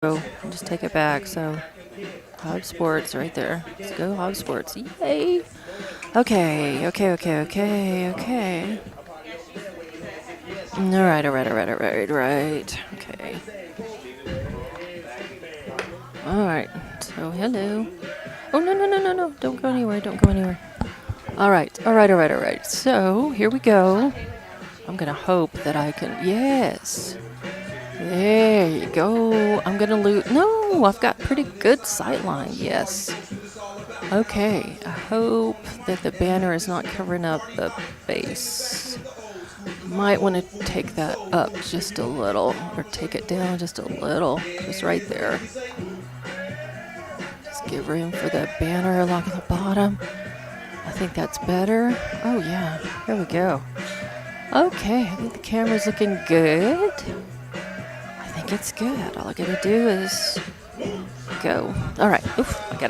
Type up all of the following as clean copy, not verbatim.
So just take it back. So Hobbs Sports right there. Let's go Hobbs Sports. Yay. Okay. All right. Okay. All right. So hello. Oh, no. Don't go anywhere. All right. So here we go. I'm going to hope that I can. Yes. There you go. I'm going to loot. No, I've got pretty good sightline. Yes. Okay. I hope that the banner is not covering up the base. Might want to take that up just a little, or take it down just a little. Just right there. Just give room for the banner along the bottom. I think that's better. Oh, yeah. Here we go. Okay. I think the camera's looking good. I think it's good. All I gotta do is go. All right. Oof. Definitely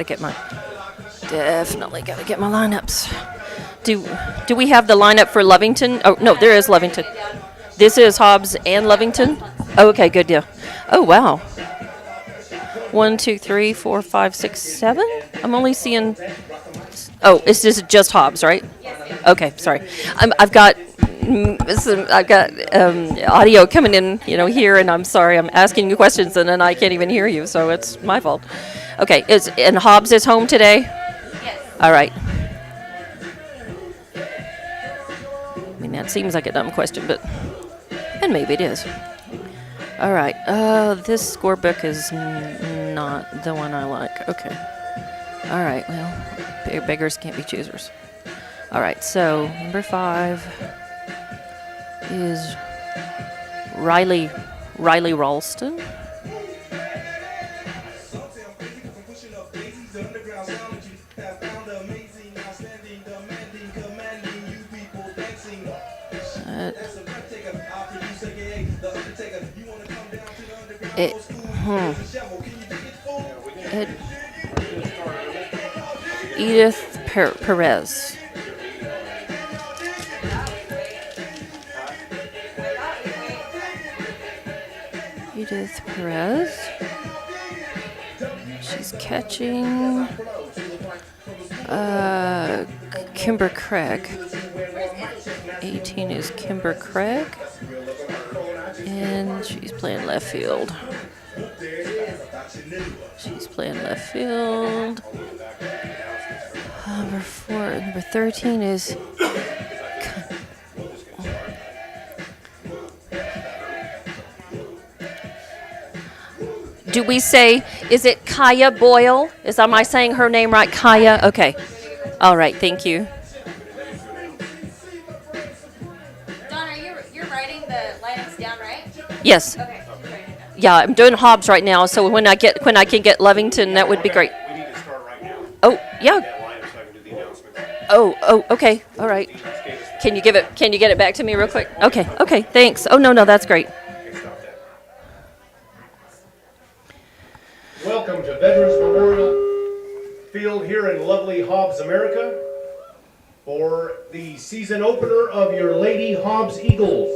gotta get my lineups. Do we have the lineup for Lovington? Oh, no, there is Lovington. This is Hobbs and Lovington? Oh, okay, good deal. Oh, wow. 1, 2, 3, 4, 5, 6, 7? I'm only seeing... Oh, this is just Hobbs, right? Okay, sorry. I've got audio coming in, here, and I'm sorry. I'm asking you questions, and then I can't even hear you, so it's my fault. Okay, and Hobbs is home today? Yes. All right. I mean, that seems like a dumb question, and maybe it is. All right. This scorebook is not the one I like. Okay. All right. Well, beggars can't be choosers. All right. So number 5 is Riley Ralston. Edith Perez. Edith Perez. She's catching Kimber Craig. 18 is Kimber Craig. And she's playing left field. Number 13 is do we say, is it Kaya Boyle? Am I saying her name right? Kaya? Okay. All right, thank you. Donna, you're writing the lineups down, right? Yes. Okay. Yeah, I'm doing Hobbs right now, so when I can get Lovington, that would be great. We need to start right now. Oh, yeah. That line so I can do the announcements. Oh, okay. All right. Can you get it back to me real quick? Okay, thanks. Oh, no, that's great. Okay, stop that. Welcome to Veterans Memorial Field here in lovely Hobbs, America, for the season opener of your Lady Hobbs Eagles,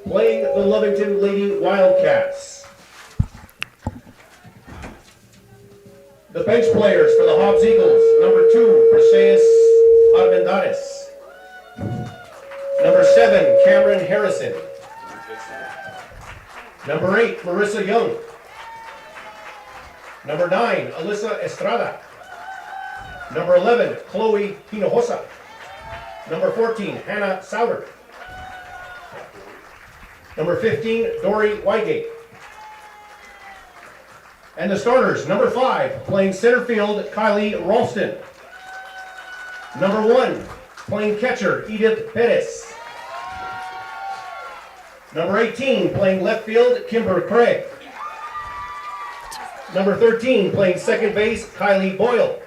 playing the Lovington Lady Wildcats. The bench players for the Hobbs Eagles: number 2, Mercedes Armendariz; number 7, Cameron Harrison; number 8, Marissa Young; number 9, Alyssa Estrada; number 11, Chloe Hinojosa; number 14, Hannah Souter; number 15, Dory Wygate. And the starters: number 5, playing center field, Kylie Ralston; number 1, playing catcher, Edith Perez; number 18, playing left field, Kimber Craig; number 13, playing second base, Kylie Boyle;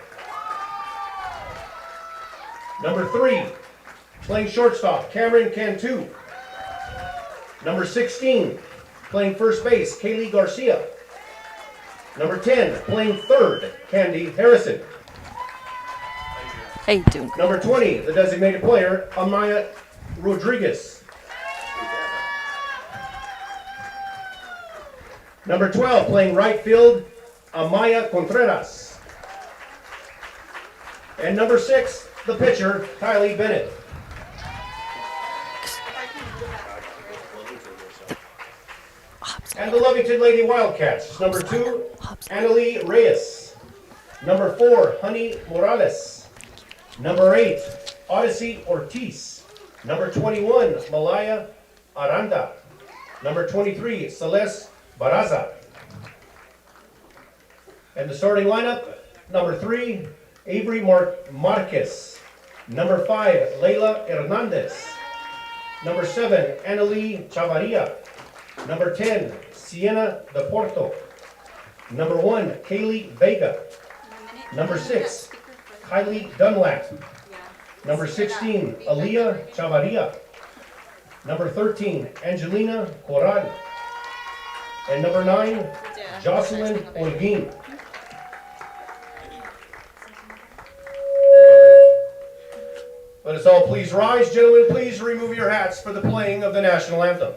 number 3, playing shortstop, Cameron Cantu; number 16, playing first base, Kaylee Garcia; number 10, playing third, Candy Harrison; How you doing? number 20, the designated player, Amaya Rodriguez; Number 12, playing right field, Amaya Contreras. And number 6, the pitcher, Kylie Bennett. And the Lovington Lady Wildcats, number 2, Annalie Reyes. Number 4, Honey Morales. Number 8, Odyssey Ortiz. Number 21, Malaya Aranda. Number 23, Celeste Baraza. And the starting lineup, number 3, Avery Marquez. Number 5, Leila Hernandez. Number 7, Annalie Chavarria. Number 10, Sienna De Porto. Number 1, Kaylee Vega. Number 6, Kylie Dunlap. Number 16, Aaliyah Chavarria. Number 13, Angelina Corral. And number 9, Jocelyn Olguin. Let us all please rise. Gentlemen, please remove your hats for the playing of the national anthem.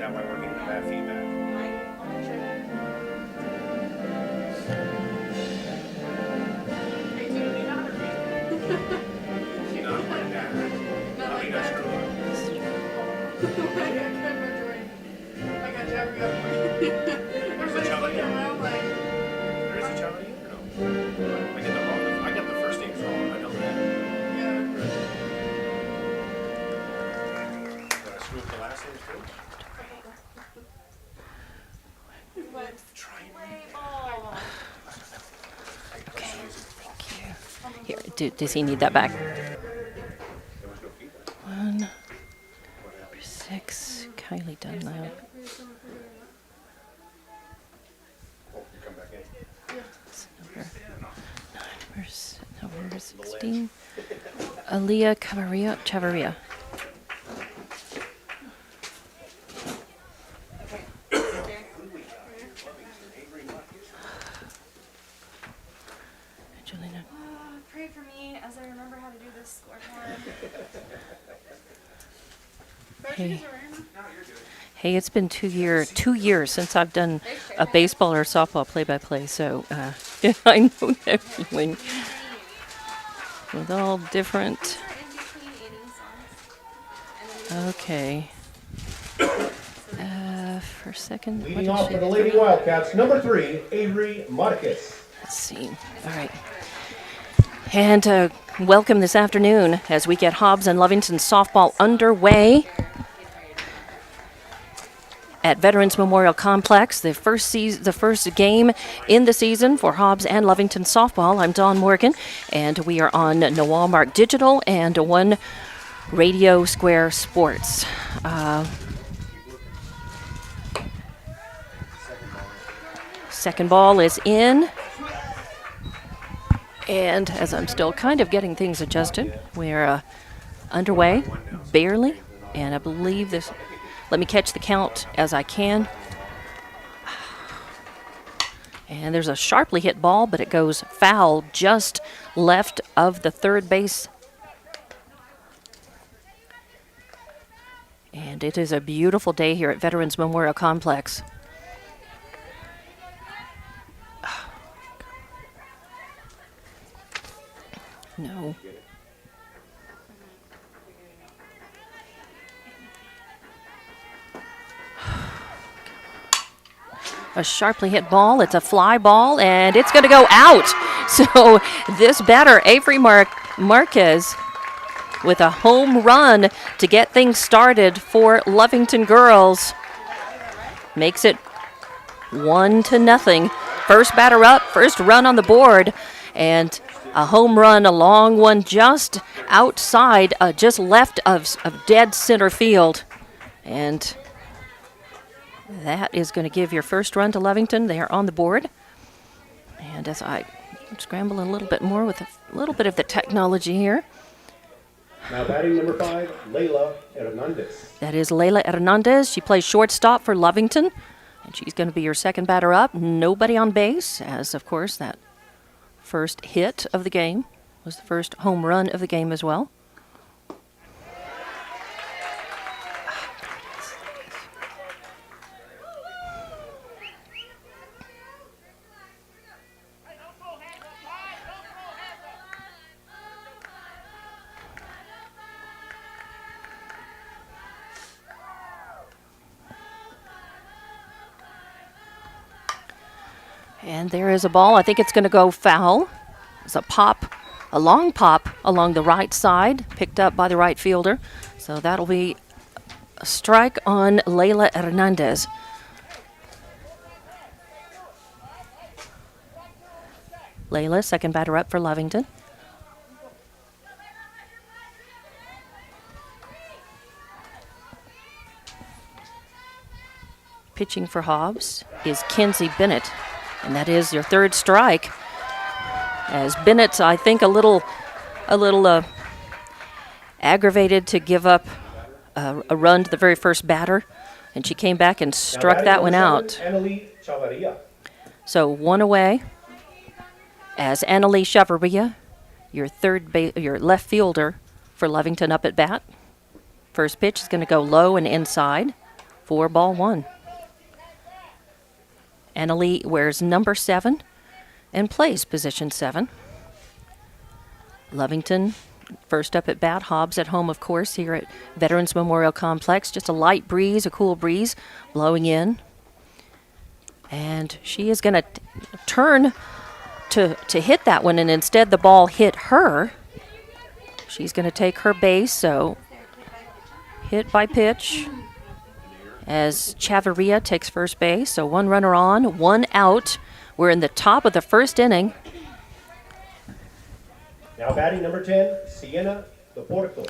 Why we're getting bad feedback. You know, I'm like that. I mean, that's true. I got Jeffrey up. There's a challenge. There is a challenge or no? I got the first names wrong. I know that. Yeah. Did I screw up the last names too? Here, does he need that back? 1, 6, Kylie Dunlap. Number 16, Aaliyah Chavarria. Angelina. Pray for me as I remember how to do this scoreboard. Hey, it's been 2 years since I've done a baseball or softball play-by-play, so I know that feeling. With all different. Okay. For a second. Leading off for the Lady Wildcats, number 3, Avery Marquez. Let's see. All right. And welcome this afternoon as we get Hobbs and Lovington softball underway at Veterans Memorial Complex, the first game in the season for Hobbs and Lovington softball. I'm Dawn Morgan, and we are on Walmart Digital and One Radio Square Sports. Second ball is in. And as I'm still kind of getting things adjusted, we're underway, barely. And I believe this, let me catch the count as I can. And there's a sharply hit ball, but it goes foul just left of the third base. And it is a beautiful day here at Veterans Memorial Complex. No. A sharply hit ball. It's a fly ball, and it's going to go out. So this batter, Avery Marquez, with a home run to get things started for Lovington girls, makes it 1-0. First batter up, first run on the board, and a home run, a long one just outside, just left of dead center field. And that is going to give your first run to Lovington. They are on the board. And as I scramble a little bit more with a little bit of the technology here. Now batting number 5, Layla Hernandez. That is Layla Hernandez. She plays shortstop for Lovington. And she's going to be your second batter up. Nobody on base, as, of course, that first hit of the game was the first home run of the game as well. And there is a ball. I think it's going to go foul. It's a pop, a long pop along the right side, picked up by the right fielder. So that'll be a strike on Layla Hernandez. Layla, second batter up for Lovington. Pitching for Hobbs is Kenzie Bennett. And that is your third strike. As Bennett, I think, a little aggravated to give up a run to the very first batter, and she came back and struck that one out. So 1 away. As Annalie Chavarria, your left fielder for Lovington, up at bat. First pitch is going to go low and inside for ball 1. Annalie wears number 7 and plays position 7. Lovington, first up at bat. Hobbs at home, of course, here at Veterans Memorial Complex. Just a light breeze, a cool breeze blowing in. And she is going to turn to hit that one, and instead the ball hit her. She's going to take her base, so hit by pitch. As Chavarria takes first base. So 1 runner on, 1 out. We're in the top of the first inning. Now batting number 10, Sienna DePorto.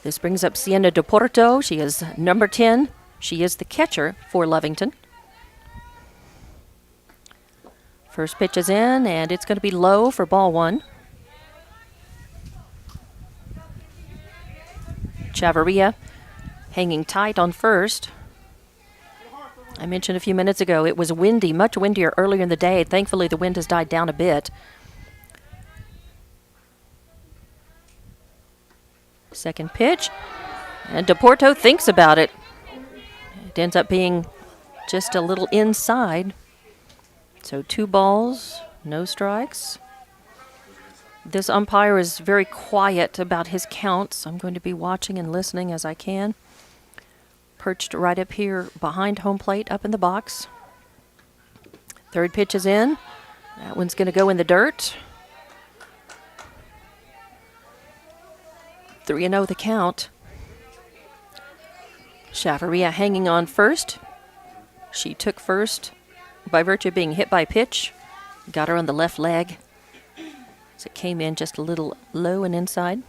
This brings up Sienna DePorto. She is number 10. She is the catcher for Lovington. First pitch is in, and it's going to be low for ball 1. Chavarria hanging tight on first. I mentioned a few minutes ago it was windy, much windier earlier in the day. Thankfully, the wind has died down a bit. Second pitch, and DePorto thinks about it. It ends up being just a little inside. So 2 balls, no strikes. This umpire is very quiet about his counts. I'm going to be watching and listening as I can. Perched right up here behind home plate, up in the box. Third pitch is in. That one's going to go in the dirt. 3-0 the count. Chavarria hanging on first. She took first by virtue of being hit by pitch. Got her on the left leg. So it came in just a little low and inside.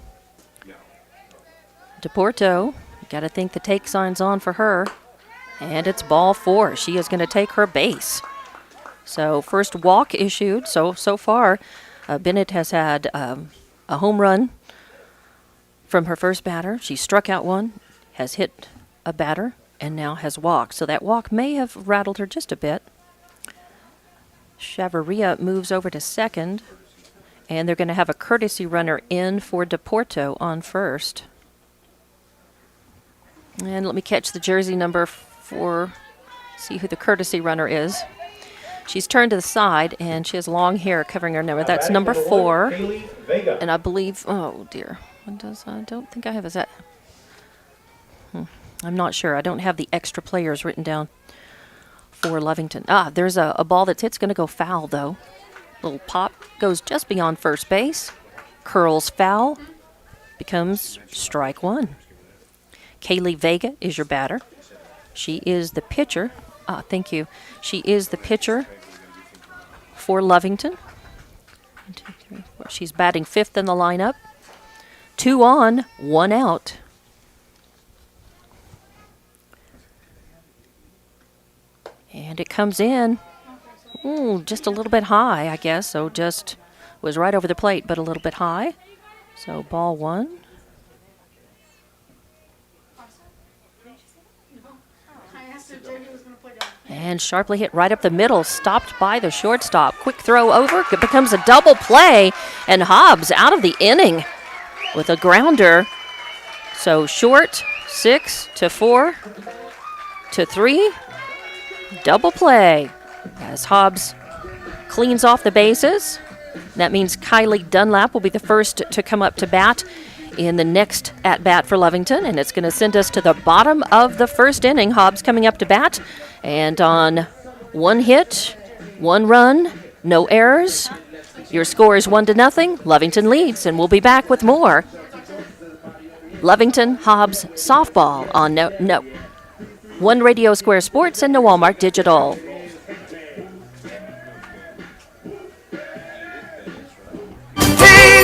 DePorto. Got to think the take sign's on for her. And it's ball 4. She is going to take her base. So first walk issued. So far, Bennett has had a home run from her first batter. She struck out one, has hit a batter, and now has walked. So that walk may have rattled her just a bit. Chavarria moves over to second. And they're going to have a courtesy runner in for DePorto on first. And let me catch the jersey number for, see who the courtesy runner is. She's turned to the side, and she has long hair covering her number. That's number 4. And I believe, oh dear, I don't think I have, is that? I'm not sure. I don't have the extra players written down for Lovington. There's a ball that's hit. It's going to go foul, though. Little pop goes just beyond first base. Curls foul. Becomes strike 1. Kaylee Vega is your batter. She is the pitcher thank you. She is the pitcher for Lovington. 1, 2, 3, 4. She's batting 5th in the lineup. 2 on, 1 out. And it comes in, just a little bit high, I guess. So just was right over the plate, but a little bit high. So ball 1. And sharply hit right up the middle, stopped by the shortstop. Quick throw over, it becomes a double play, and Hobbs out of the inning with a grounder. So short, 6 to 4 to 3, double play as Hobbs cleans off the bases. That means Kylie Dunlap will be the first to come up to bat in the next at-bat for Lovington, and it's going to send us to the bottom of the first inning. Hobbs coming up to bat, and on 1 hit, 1 run, no errors. Your score is 1-0. Lovington leads, and we'll be back with more Lovington Hobbs softball on One Radio Square Sports and the Walmart Digital.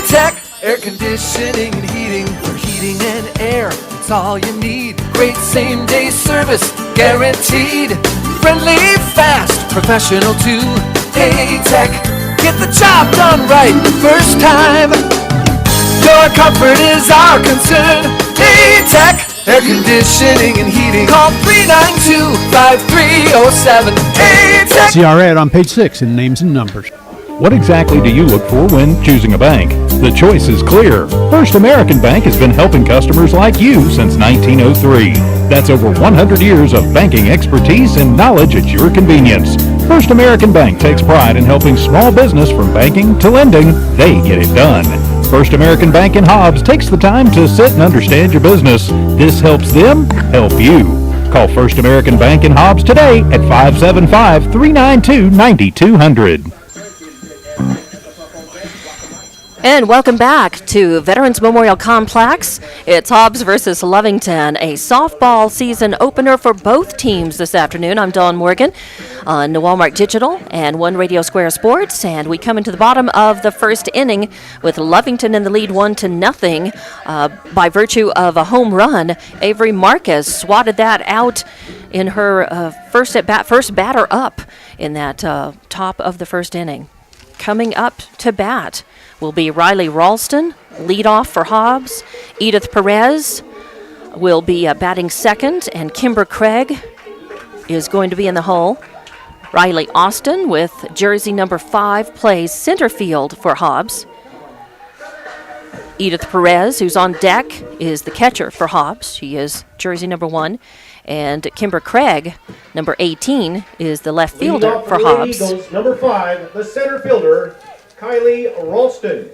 Tech air conditioning and heating for heating and air. It's all you need. Great same day service guaranteed. Friendly, fast, professional too. Hey Tech, get the job done right the first time. Your comfort is our concern. Hey Tech, air conditioning and heating. Call 392-5307. Hey Tech. See our ad on page 6 in names and numbers. What exactly do you look for when choosing a bank? The choice is clear. First American Bank has been helping customers like you since 1903. That's over 100 years of banking expertise and knowledge at your convenience. First American Bank takes pride in helping small business from banking to lending. They get it done. First American Bank in Hobbs takes the time to sit and understand your business. This helps them help you. Call First American Bank in Hobbs today at 575-392-9200. And welcome back to Veterans Memorial Complex. It's Hobbs versus Lovington, a softball season opener for both teams this afternoon. I'm Dawn Morgan on the Walmart Digital and One Radio Square Sports, and we come into the bottom of the first inning with Lovington in the lead 1-0 by virtue of a home run. Avery Marquez swatted that out in her first batter up in that top of the first inning. Coming up to bat will be Riley Ralston, leadoff for Hobbs. Edith Perez will be batting second, and Kimber Craig is going to be in the hole. Riley Austin with jersey number 5 plays center field for Hobbs. Edith Perez, who's on deck, is the catcher for Hobbs. She is jersey number 1. And Kimber Craig, number 18, is the left fielder for Hobbs. Eagles, number 5, the center fielder, Kylie Ralston.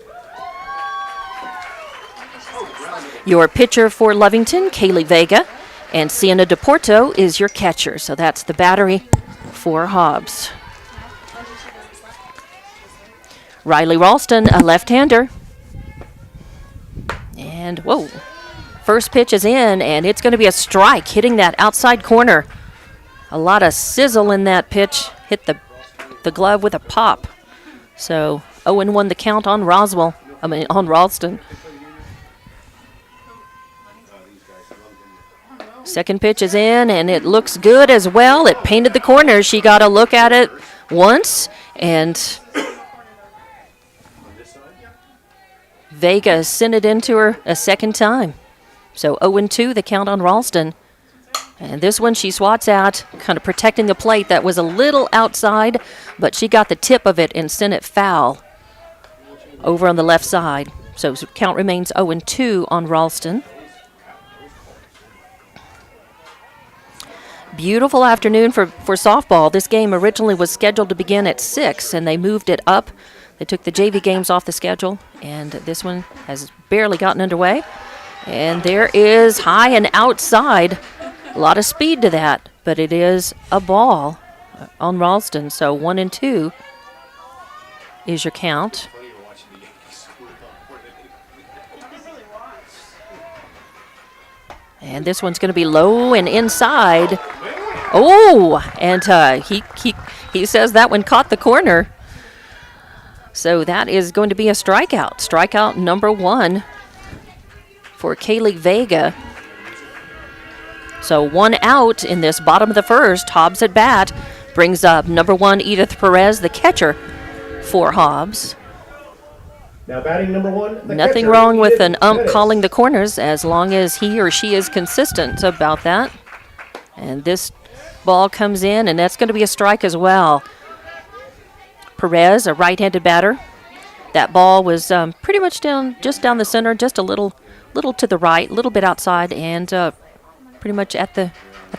Your pitcher for Lovington, Kaylee Vega, and Sienna DePorto is your catcher. So that's the battery for Hobbs. Riley Ralston, a left-hander. And, whoa. First pitch is in, and it's going to be a strike, hitting that outside corner. A lot of sizzle in that pitch. Hit the glove with a pop. So 0-1 the count on on Ralston. Second pitch is in, and it looks good as well. It painted the corner. She got a look at it once, and Vega sent it into her a second time. So 0-2 the count on Ralston. And this one she swats out, kind of protecting the plate that was a little outside, but she got the tip of it and sent it foul over on the left side. So count remains 0-2 on Ralston. Beautiful afternoon for softball. This game originally was scheduled to begin at 6, and they moved it up. They took the JV games off the schedule, and this one has barely gotten underway. And there is high and outside. A lot of speed to that, but it is a ball on Ralston. So 1-2 is your count. And this one's going to be low and inside. Oh, and he says that one caught the corner. So that is going to be a strikeout. Strikeout number 1 for Kaylee Vega. So 1 out in this bottom of the first. Hobbs at bat brings up number 1 Edith Perez, the catcher for Hobbs. Now batting number 1. The Nothing catcher, wrong with Edith an ump Perez. calling the corners as long as he or she is consistent about that. And this ball comes in, and that's going to be a strike as well. Perez, a right-handed batter. That ball was pretty much just down the center, just a little to the right, a little bit outside, and pretty much at the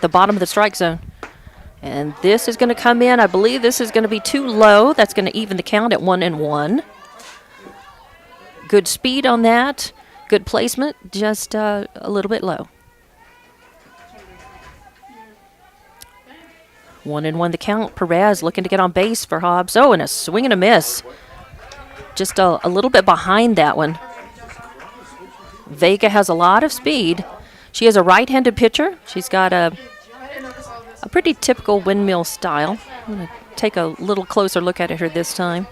bottom of the strike zone. And this is going to come in. I believe this is going to be too low. That's going to even the count at 1-1. Good speed on that. Good placement, just a little bit low. 1-1 the count. Perez looking to get on base for Hobbs. Oh, and a swing and a miss. Just a little bit behind that one. Vega has a lot of speed. She is a right-handed pitcher. She's got a pretty typical windmill style. I'm going to take a little closer look at her this time.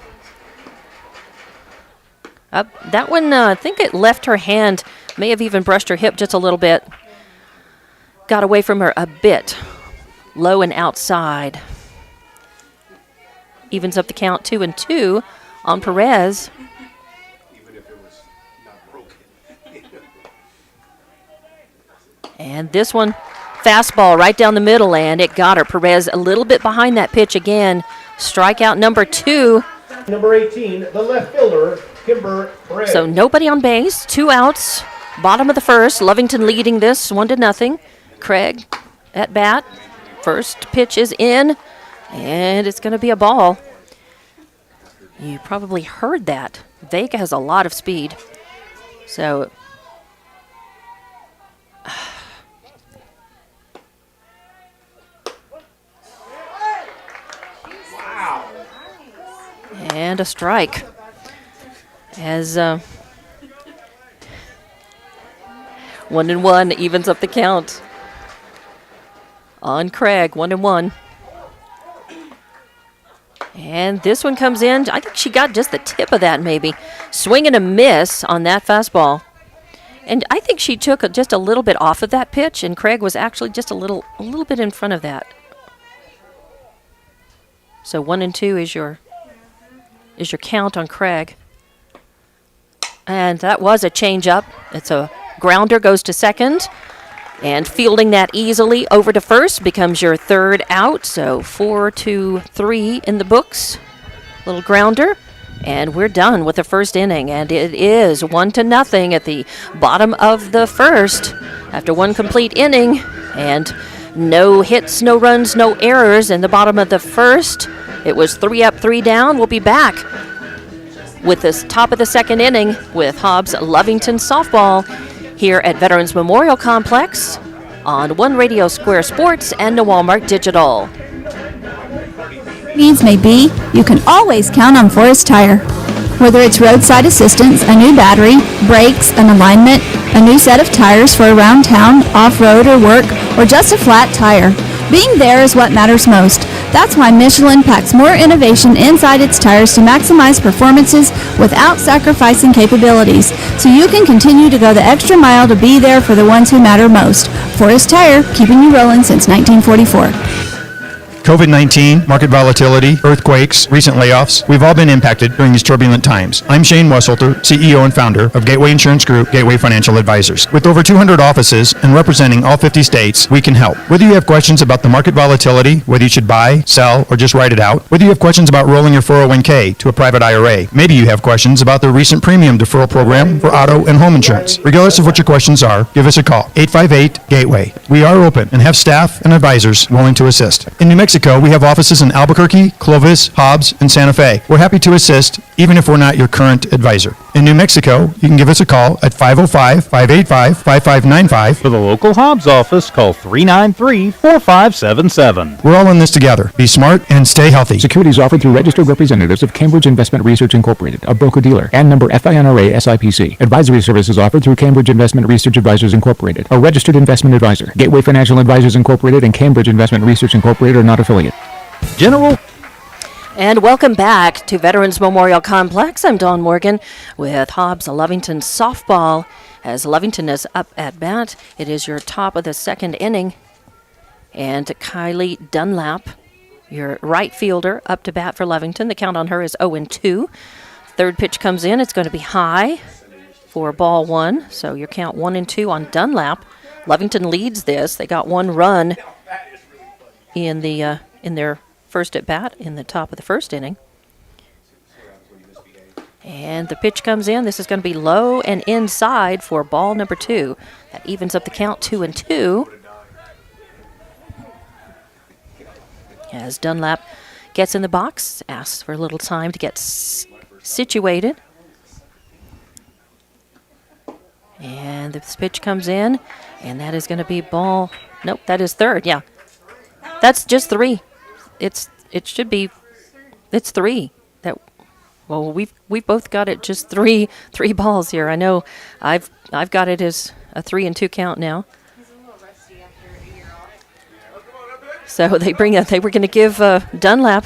That one, I think it left her hand. May have even brushed her hip just a little bit. Got away from her a bit. Low and outside. Evens up the count 2-2 on Perez. Even if it was not broken. And this one, fastball right down the middle, and it got her. Perez a little bit behind that pitch again. Strikeout number 2. Number 18, the left fielder, Kimber Perez. So nobody on base, 2 outs. Bottom of the first, Lovington leading this 1-0. Craig at bat. First pitch is in, and it's going to be a ball. You probably heard that. Vega has a lot of speed. So Wow. and a strike. As 1-1 evens up the count on Craig, 1-1. And this one comes in. I think she got just the tip of that maybe. Swing and a miss on that fastball. And I think she took just a little bit off of that pitch, and Craig was actually just a little bit in front of that. So 1-2 is your count on Craig. And that was a changeup. It's a grounder, goes to second. And fielding that easily over to first becomes your 3rd out. So 4-3 in the books. Little grounder. And we're done with the first inning. And it is 1-0 at the bottom of the first after one complete inning. And no hits, no runs, no errors in the bottom of the first. It was 3 up, 3 down. We'll be back with this top of the second inning with Hobbs Lovington softball here at Veterans Memorial Complex on One Radio Square Sports and the Walmart Digital. Needs may be, you can always count on Forest Tire. Whether it's roadside assistance, a new battery, brakes, an alignment, a new set of tires for around town, off-road or work, or just a flat tire, being there is what matters most. That's why Michelin packs more innovation inside its tires to maximize performances without sacrificing capabilities, so you can continue to go the extra mile to be there for the ones who matter most. Forest Tire, keeping you rolling since 1944. COVID-19, market volatility, earthquakes, recent layoffs, we've all been impacted during these turbulent times. I'm Shane Wesselter, CEO and founder of Gateway Insurance Group, Gateway Financial Advisors. With over 200 offices and representing all 50 states, we can help. Whether you have questions about the market volatility, whether you should buy, sell, or just write it out, whether you have questions about rolling your 401k to a private IRA, maybe you have questions about the recent premium deferral program for auto and home insurance. Regardless of what your questions are, give us a call, 858-GATEWAY. We are open and have staff and advisors willing to assist. In New Mexico, we have offices in Albuquerque, Clovis, Hobbs, and Santa Fe. We're happy to assist, even if we're not your current advisor. In New Mexico, you can give us a call at 505-585-5595. For the local Hobbs office, call 393-4577. We're all in this together. Be smart and stay healthy. Securities offered through registered representatives of Cambridge Investment Research Incorporated, a broker-dealer, and number FINRA SIPC. Advisory services offered through Cambridge Investment Research Advisors Incorporated, a registered investment advisor. Gateway Financial Advisors Incorporated and Cambridge Investment Research Incorporated are not affiliate. General. And welcome back to Veterans Memorial Complex. I'm Dawn Morgan with Hobbs Lovington softball. As Lovington is up at bat, it is your top of the second inning. And Kylie Dunlap, your right fielder, up to bat for Lovington. The count on her is 0-2. Third pitch comes in. It's going to be high for ball one. So your count 1-2 on Dunlap. Lovington leads this. They got one run in their first at bat in the top of the first inning. And the pitch comes in. This is going to be low and inside for ball number 2. That evens up the count 2-2. As Dunlap gets in the box, asks for a little time to get situated. And this pitch comes in, and that is going to be ball. Nope, that is third. Yeah, that's just 3. It's 3. We've both got it just three balls here. I know I've got it as a 3-2 count now. So they were going to give Dunlap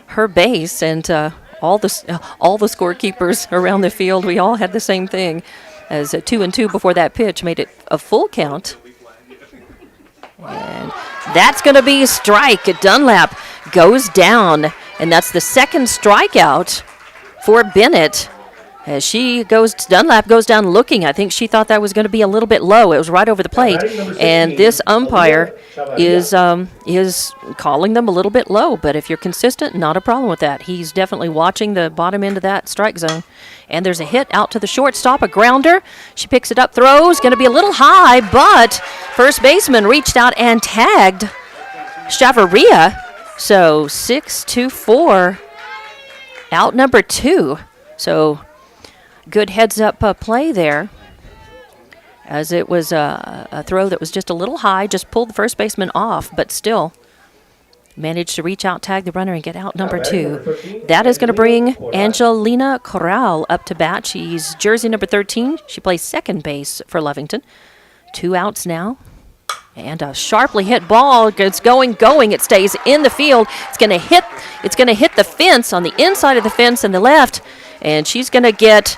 her base, and all the scorekeepers around the field, we all had the same thing, as a 2-2 before that pitch made it a full count. And that's going to be a strike. Dunlap goes down, and that's the second strikeout for Bennett. As Dunlap goes down looking. I think she thought that was going to be a little bit low. It was right over the plate, and this umpire is calling them a little bit low. But if you're consistent, not a problem with that. He's definitely watching the bottom end of that strike zone. And there's a hit out to the shortstop, a grounder. She picks it up, throws, going to be a little high, but first baseman reached out and tagged Chavarria. So 6-4, out number 2. So good heads-up play there, as it was a throw that was just a little high, just pulled the first baseman off, but still managed to reach out, tag the runner, and get out number 2. That is going to bring Angelina Corral up to bat. She's jersey number 13. She plays second base for Lovington. 2 outs now. And a sharply hit ball. It's going. It stays in the field. It's going to hit the fence on the inside of the fence in the left, and she's going to get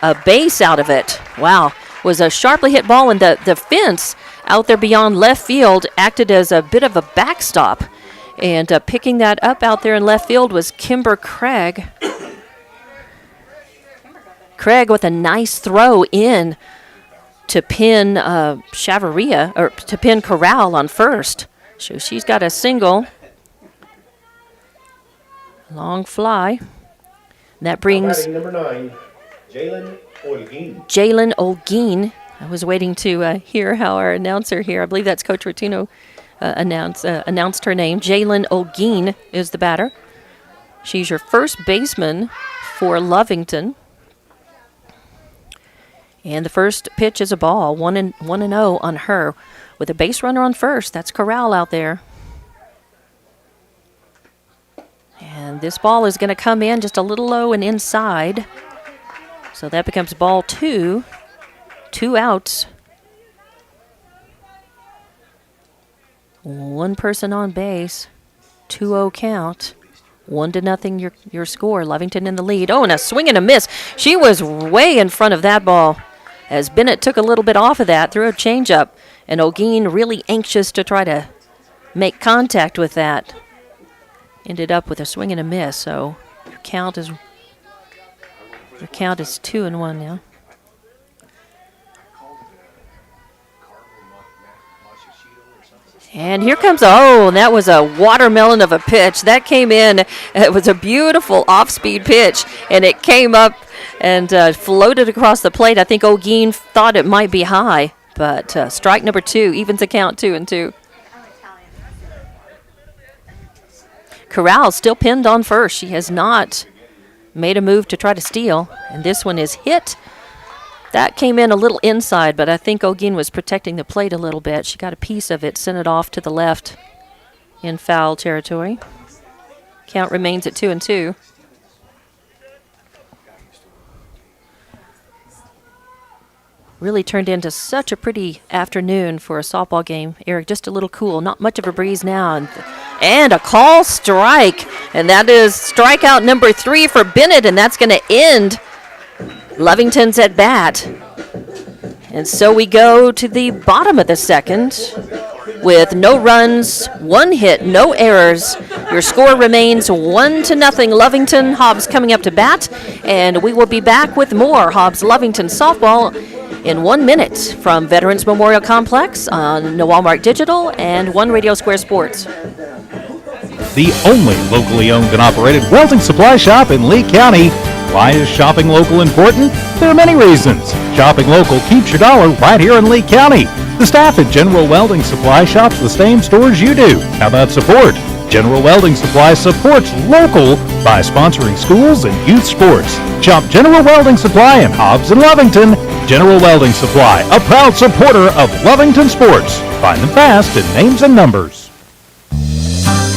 a base out of it. Wow. It was a sharply hit ball, and the fence out there beyond left field acted as a bit of a backstop. And picking that up out there in left field was Kimber Craig. Craig with a nice throw in to pin Chavarria, or to pin Corral on first. So she's got a single. Long fly. That brings number 9, Jalen Olguin. Jalen Olguin. I was waiting to hear how our announcer here, I believe that's Coach Rotino, announced her name. Jalen Olguin is the batter. She's your first baseman for Lovington. And the first pitch is a ball, 1-0 on her, with a base runner on first. That's Corral out there. And this ball is going to come in just a little low and inside. So that becomes ball 2. 2 outs. 1 person on base. 2-0 count. 1-0 your score. Lovington in the lead. Oh, and a swing and a miss. She was way in front of that ball, as Bennett took a little bit off of that, threw a changeup, and Olguin really anxious to try to make contact with that. Ended up with a swing and a miss, so your count is 2-1 now. And here comes, that was a watermelon of a pitch. That came in. It was a beautiful off-speed pitch, and it came up and floated across the plate. I think Olguin thought it might be high, but strike number 2 evens the count 2-2. Corral still pinned on first. She has not made a move to try to steal, and this one is hit. That came in a little inside, but I think Ogin was protecting the plate a little bit. She got a piece of it, sent it off to the left in foul territory. Count remains at 2-2. Really turned into such a pretty afternoon for a softball game. Eric, just a little cool, not much of a breeze now. And a call strike. And that is strikeout number 3 for Bennett, and that's going to end Lovington's at bat. And so we go to the bottom of the second with no runs, 1 hit, no errors. Your score remains 1-0 Lovington. Hobbs coming up to bat, and we will be back with more Hobbs Lovington softball in 1 minute from Veterans Memorial Complex on No Walmart Digital and One Radio Square Sports. The only locally owned and operated welding supply shop in Lee County. Why is shopping local important? There are many reasons. Shopping local keeps your dollar right here in Lee County. The staff at General Welding Supply shops the same stores you do. How about support? General Welding Supply supports local by sponsoring schools and youth sports. Shop General Welding Supply in Hobbs and Lovington. General Welding Supply, a proud supporter of Lovington sports. Find them fast in names and numbers.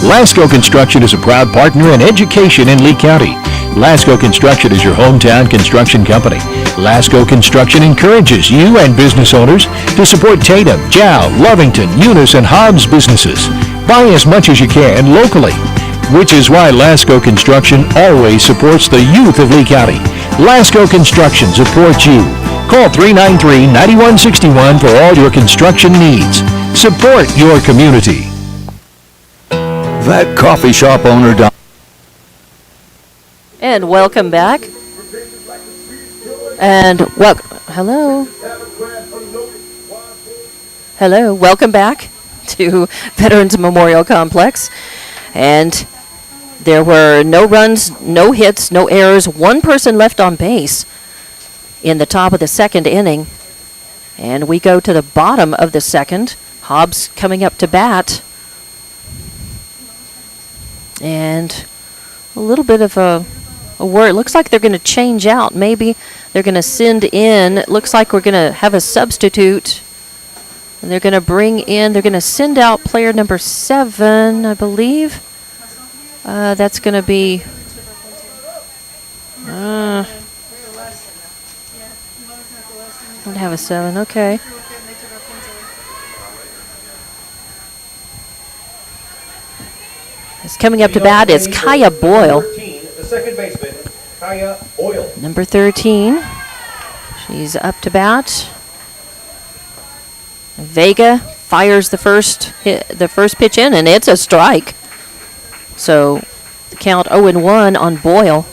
Lasco Construction is a proud partner in education in Lee County. Lasco Construction is your hometown construction company. Lasco Construction encourages you and business owners to support Tatum, Jow, Lovington, Eunice, and Hobbs businesses. Buy as much as you can locally, which is why Lasco Construction always supports the youth of Lee County. Lasco Construction supports you. Call 393-9161 for all your construction needs. Support your community. That coffee shop owner died. And welcome back. And hello. Hello, welcome back to Veterans Memorial Complex. And there were no runs, no hits, no errors, 1 person left on base in the top of the second inning. And we go to the bottom of the second. Hobbs coming up to bat. And a little bit of a word. It looks like they're going to change out. Maybe they're going to send in. It looks like we're going to have a substitute. And they're going to they're going to send out player number 7, I believe. That's going to be. Don't have a 7. Okay. It's coming up to bat is Kaya Boyle. 13, the second baseman, Kaya Boyle. Number 13. She's up to bat. Vega fires the first pitch in, and it's a strike. So the count 0-1 on Boyle.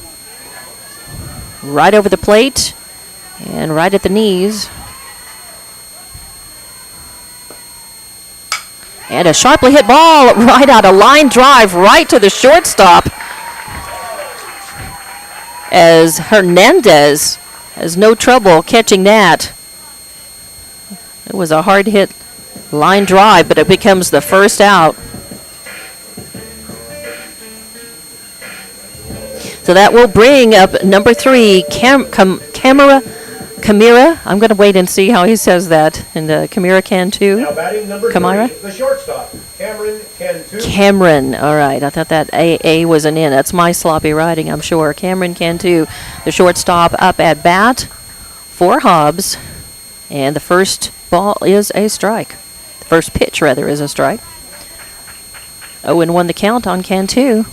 Right over the plate and right at the knees. And a sharply hit ball right out, a line drive right to the shortstop. As Hernandez has no trouble catching that. It was a hard hit line drive, but it becomes the first out. So that will bring up number 3, Kamira. I'm going to wait and see how he says that. And Kamira Cantu. Now batting number 3, the shortstop, Cameron Cantu. Cameron, all right. I thought that A was an N. That's my sloppy writing, I'm sure. Cameron Cantu, the shortstop, up at bat for Hobbs. And the first ball is a strike. The first pitch, rather, is a strike. 0-1 the count on Cantu.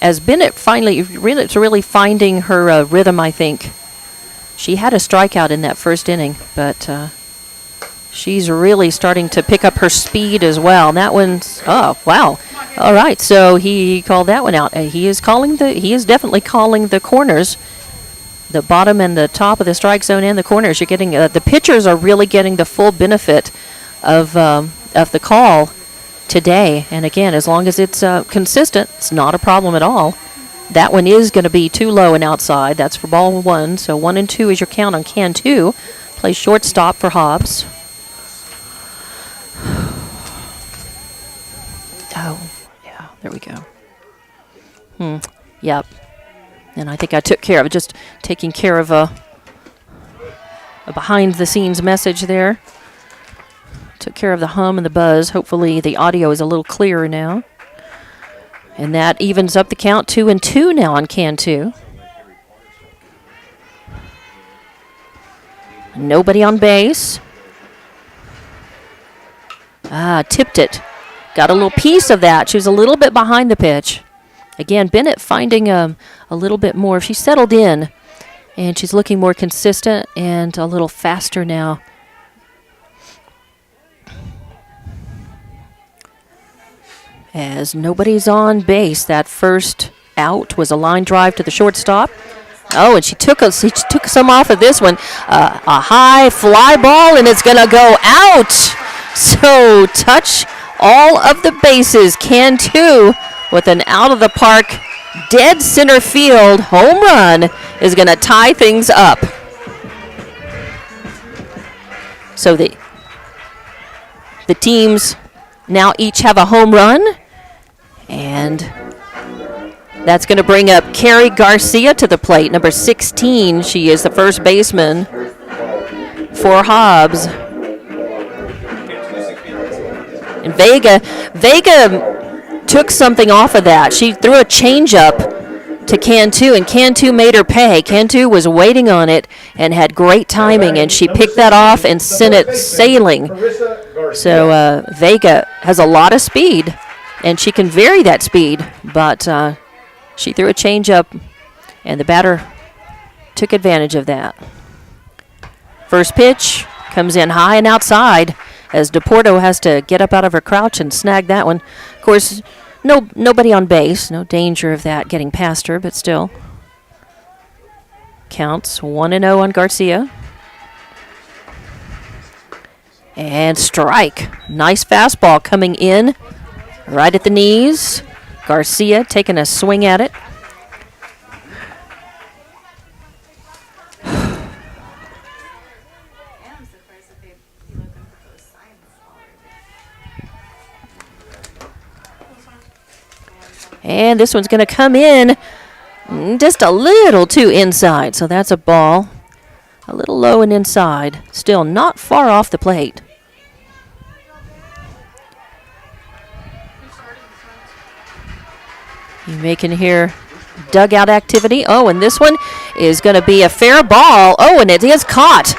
As Bennett really finding her rhythm, I think. She had a strikeout in that first inning, but she's really starting to pick up her speed as well. And that one's, oh, wow. All right, so he called that one out. He is definitely calling the corners, the bottom and the top of the strike zone and the corners. You're getting, the pitchers are really getting the full benefit of the call today. And again, as long as it's consistent, it's not a problem at all. That one is going to be too low and outside. That's for ball 1. So 1 and 2 is your count on Cantu. Plays shortstop for Hobbs. Oh, yeah, there we go. Yep. And I think I took care of it, just taking care of a behind-the-scenes message there. Took care of the hum and the buzz. Hopefully the audio is a little clearer now. And that evens up the count, 2-2 now on can 2. Nobody on base. Tipped it. Got a little piece of that. She was a little bit behind the pitch. Again, Bennett finding a little bit more. She settled in, and she's looking more consistent and a little faster now. As nobody's on base, that first out was a line drive to the shortstop. Oh, and she took some off of this one. A high fly ball, and it's going to go out. So touch all of the bases. Can 2 with an out-of-the-park, dead center field home run is going to tie things up. So the teams now each have a home run, and that's going to bring up Carrie Garcia to the plate, number 16. She is the first baseman for Hobbs. And Vega took something off of that. She threw a changeup to Can 2, and Can 2 made her pay. Can 2 was waiting on it and had great timing, and she picked that off and sent it sailing. So Vega has a lot of speed, and she can vary that speed, but she threw a changeup, and the batter took advantage of that. First pitch comes in high and outside, as DePorto has to get up out of her crouch and snag that one. Of course, nobody on base, no danger of that getting past her, but still. Counts 1-0 on Garcia. And strike. Nice fastball coming in right at the knees. Garcia taking a swing at it. And this one's going to come in just a little too inside, so that's a ball. A little low and inside. Still not far off the plate. You can hear dugout activity. Oh, and this one is going to be a fair ball. Oh, and it is caught.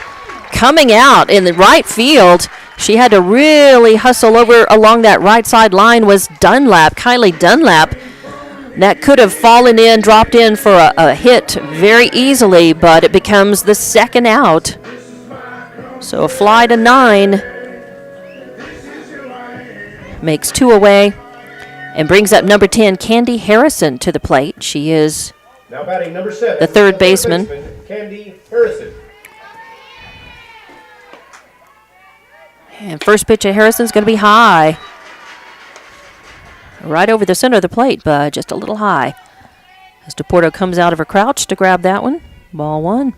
Coming out in the right field. She had to really hustle over along that right side line was Kylie Dunlap. That could have fallen in, dropped in for a hit very easily, but it becomes the second out. So a fly to 9 makes 2 away and brings up number 10, Candy Harrison, to the plate. She is now batting number 7, the third baseman. Candy Harrison. And first pitch of Harrison's going to be high. Right over the center of the plate, but just a little high. As DePorto comes out of her crouch to grab that one. Ball 1.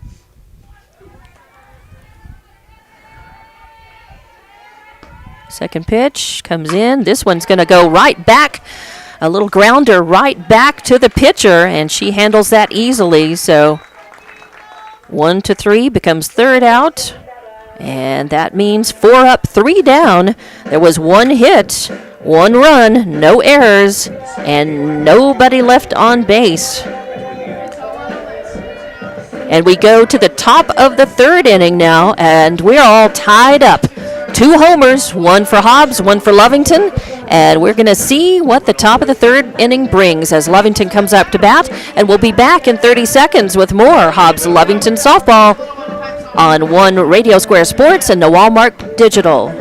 Second pitch comes in. This one's going to go right back. A little grounder right back to the pitcher, and she handles that easily. So 1-3 becomes third out. And that means 4 up, 3 down. There was 1 hit, 1 run, no errors, and nobody left on base. And we go to the top of the 3rd inning now, and we're all tied up. 2 homers, 1 for Hobbs, 1 for Lovington, and we're going to see what the top of the 3rd inning brings as Lovington comes up to bat, and we'll be back in 30 seconds with more Hobbs-Lovington softball on One Radio Square Sports and the Walmart Digital.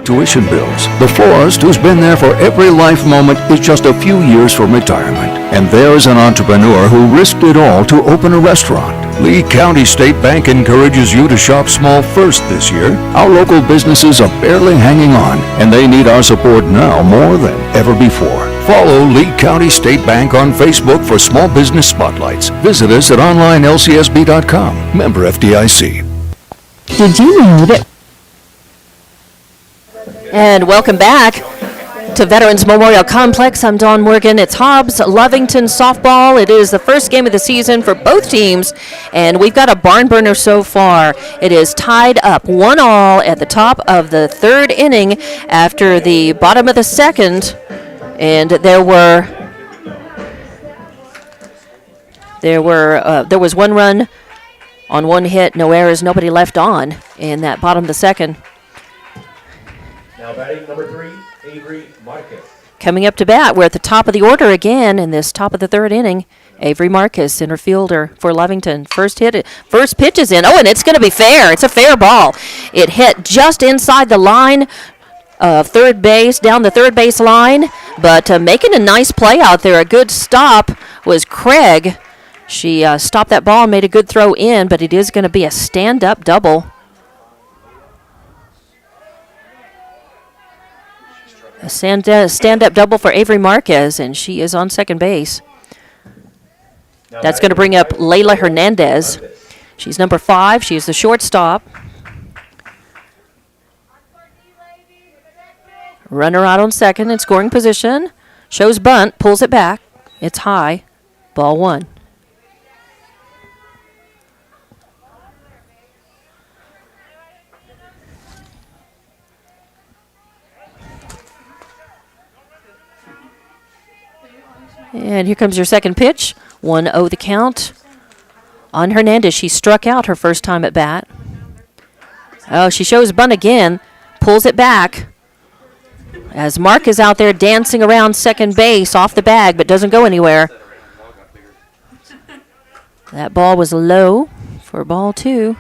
Tuition bills. The florist who's been there for every life moment is just a few years from retirement. And there's an entrepreneur who risked it all to open a restaurant. Lee County State Bank encourages you to shop small first this year. Our local businesses are barely hanging on, and they need our support now more than ever before. Follow Lee County State Bank on Facebook for small business spotlights. Visit us at onlinelcsb.com. Member FDIC. Did you know that? And welcome back to Veterans Memorial Complex. I'm Dawn Morgan. It's Hobbs Lovington softball. It is the first game of the season for both teams, and we've got a barn burner so far. It is tied up 1-1 at the top of the third inning after the bottom of the second, and there was one run on one hit, no errors, nobody left on in that bottom of the second. Now batting number 3, Avery Marquez. Coming up to bat, we're at the top of the order again in this top of the third inning. Avery Marquez, center fielder for Lovington. First pitch is in. Oh, and it's going to be fair. It's a fair ball. It hit just inside the line of third base, down the third base line, but making a nice play out there. A good stop was Craig. She stopped that ball and made a good throw in, but it is going to be a stand-up double. A stand-up double for Avery Marquez, and she is on second base. That's going to bring up Layla Hernandez. She's number 5. She's the shortstop. Runner out on second in scoring position. Shows bunt, pulls it back. It's high. Ball 1. And here comes your second pitch. 1-0 the count on Hernandez. She struck out her first time at bat. Oh, she shows bunt again. Pulls it back. As Mark is out there dancing around second base off the bag, but doesn't go anywhere. That ball was low for ball 2.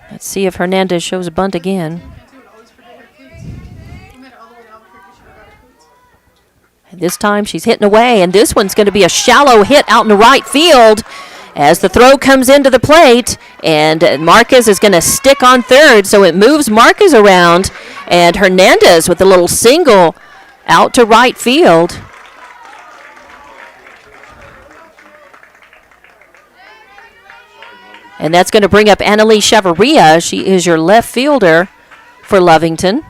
Let's see if Hernandez shows a bunt again. This time she's hitting away, and this one's going to be a shallow hit out in the right field as the throw comes into the plate, and Marquez is going to stick on third, so it moves Marquez around, and Hernandez with a little single out to right field. And that's going to bring up Annalise Chavarria. She is your left fielder for Lovington.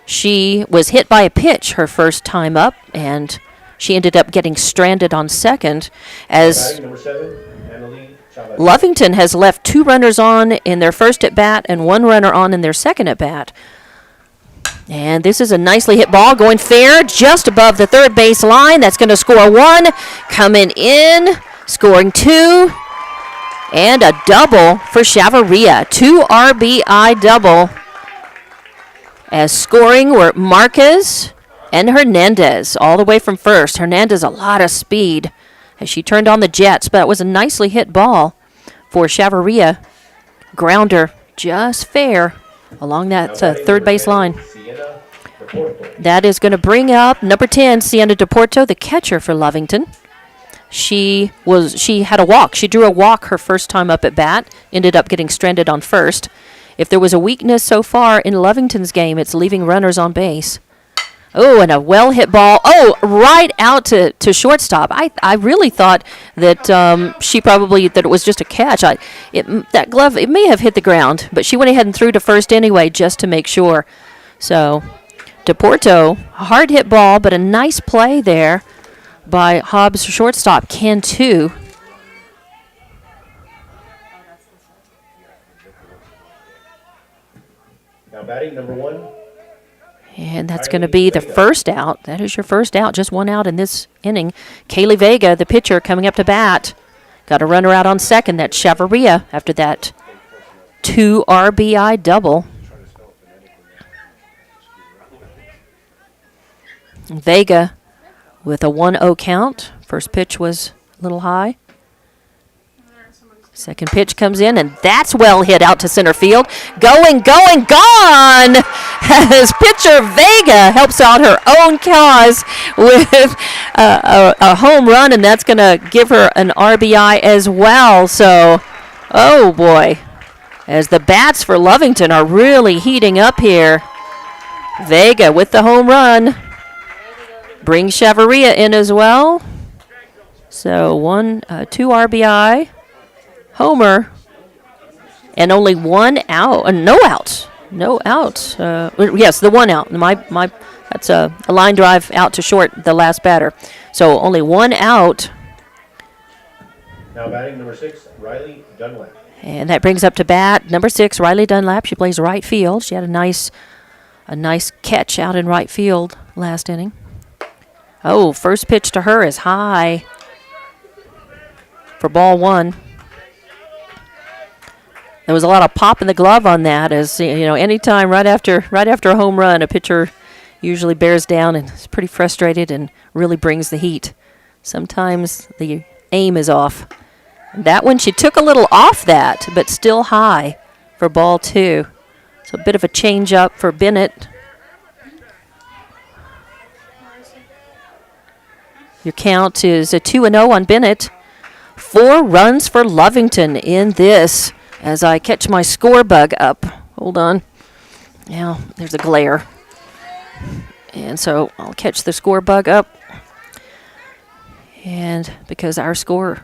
She was hit by a pitch her first time up, and she ended up getting stranded on second as Lovington has left 2 runners on in their first at-bat and 1 runner on in their second at-bat. And this is a nicely hit ball going fair just above the third base line. That's going to score 1. Coming in, scoring 2. And a double for Chavarria. 2 RBI double. As scoring were Marquez and Hernandez all the way from first. Hernandez a lot of speed as she turned on the jets, but it was a nicely hit ball for Chavarria. Grounder just fair along that third base line. That is going to bring up number 10, Sienna DePorto, the catcher for Lovington. She had a walk. She drew a walk her first time up at bat, ended up getting stranded on first. If there was a weakness so far in Lovington's game, it's leaving runners on base. Oh, and a well-hit ball. Oh, right out to shortstop. I really thought that that it was just a catch. That glove, it may have hit the ground, but she went ahead and threw to first anyway just to make sure. So, DePorto, a hard-hit ball, but a nice play there by Hobbs shortstop, Cantu. Now batting number 1. And that's going to be the first out. That is your first out. Just 1 out in this inning. Kaylee Vega, the pitcher, coming up to bat. Got a runner out on second. That's Chavarria after that 2 RBI double. Vega with a 1-0 count. First pitch was a little high. Second pitch comes in, and that's well hit out to center field. Going, gone! As pitcher Vega helps out her own cause with a home run, and that's going to give her an RBI as well. So, oh boy, as the bats for Lovington are really heating up here. Vega with the home run. Brings Chavarria in as well. So 2 RBI. Homer, and only 1 out, no outs. Yes, the 1 out. That's a line drive out to short, the last batter. So only one out. Now batting number 6, Riley Dunlap. And that brings up to bat number 6, Riley Dunlap. She plays right field. She had a nice catch out in right field last inning. Oh, first pitch to her is high for ball 1. There was a lot of pop in the glove on that, as anytime right after a home run, a pitcher usually bears down and is pretty frustrated and really brings the heat. Sometimes the aim is off. That one, she took a little off that, but still high for ball 2. So a bit of a change up for Bennett. Your count is a 2-0 on Bennett. 4 runs for Lovington in this. As I catch my score bug up. Hold on. Now, there's a glare. And so I'll catch the score bug up. And because our score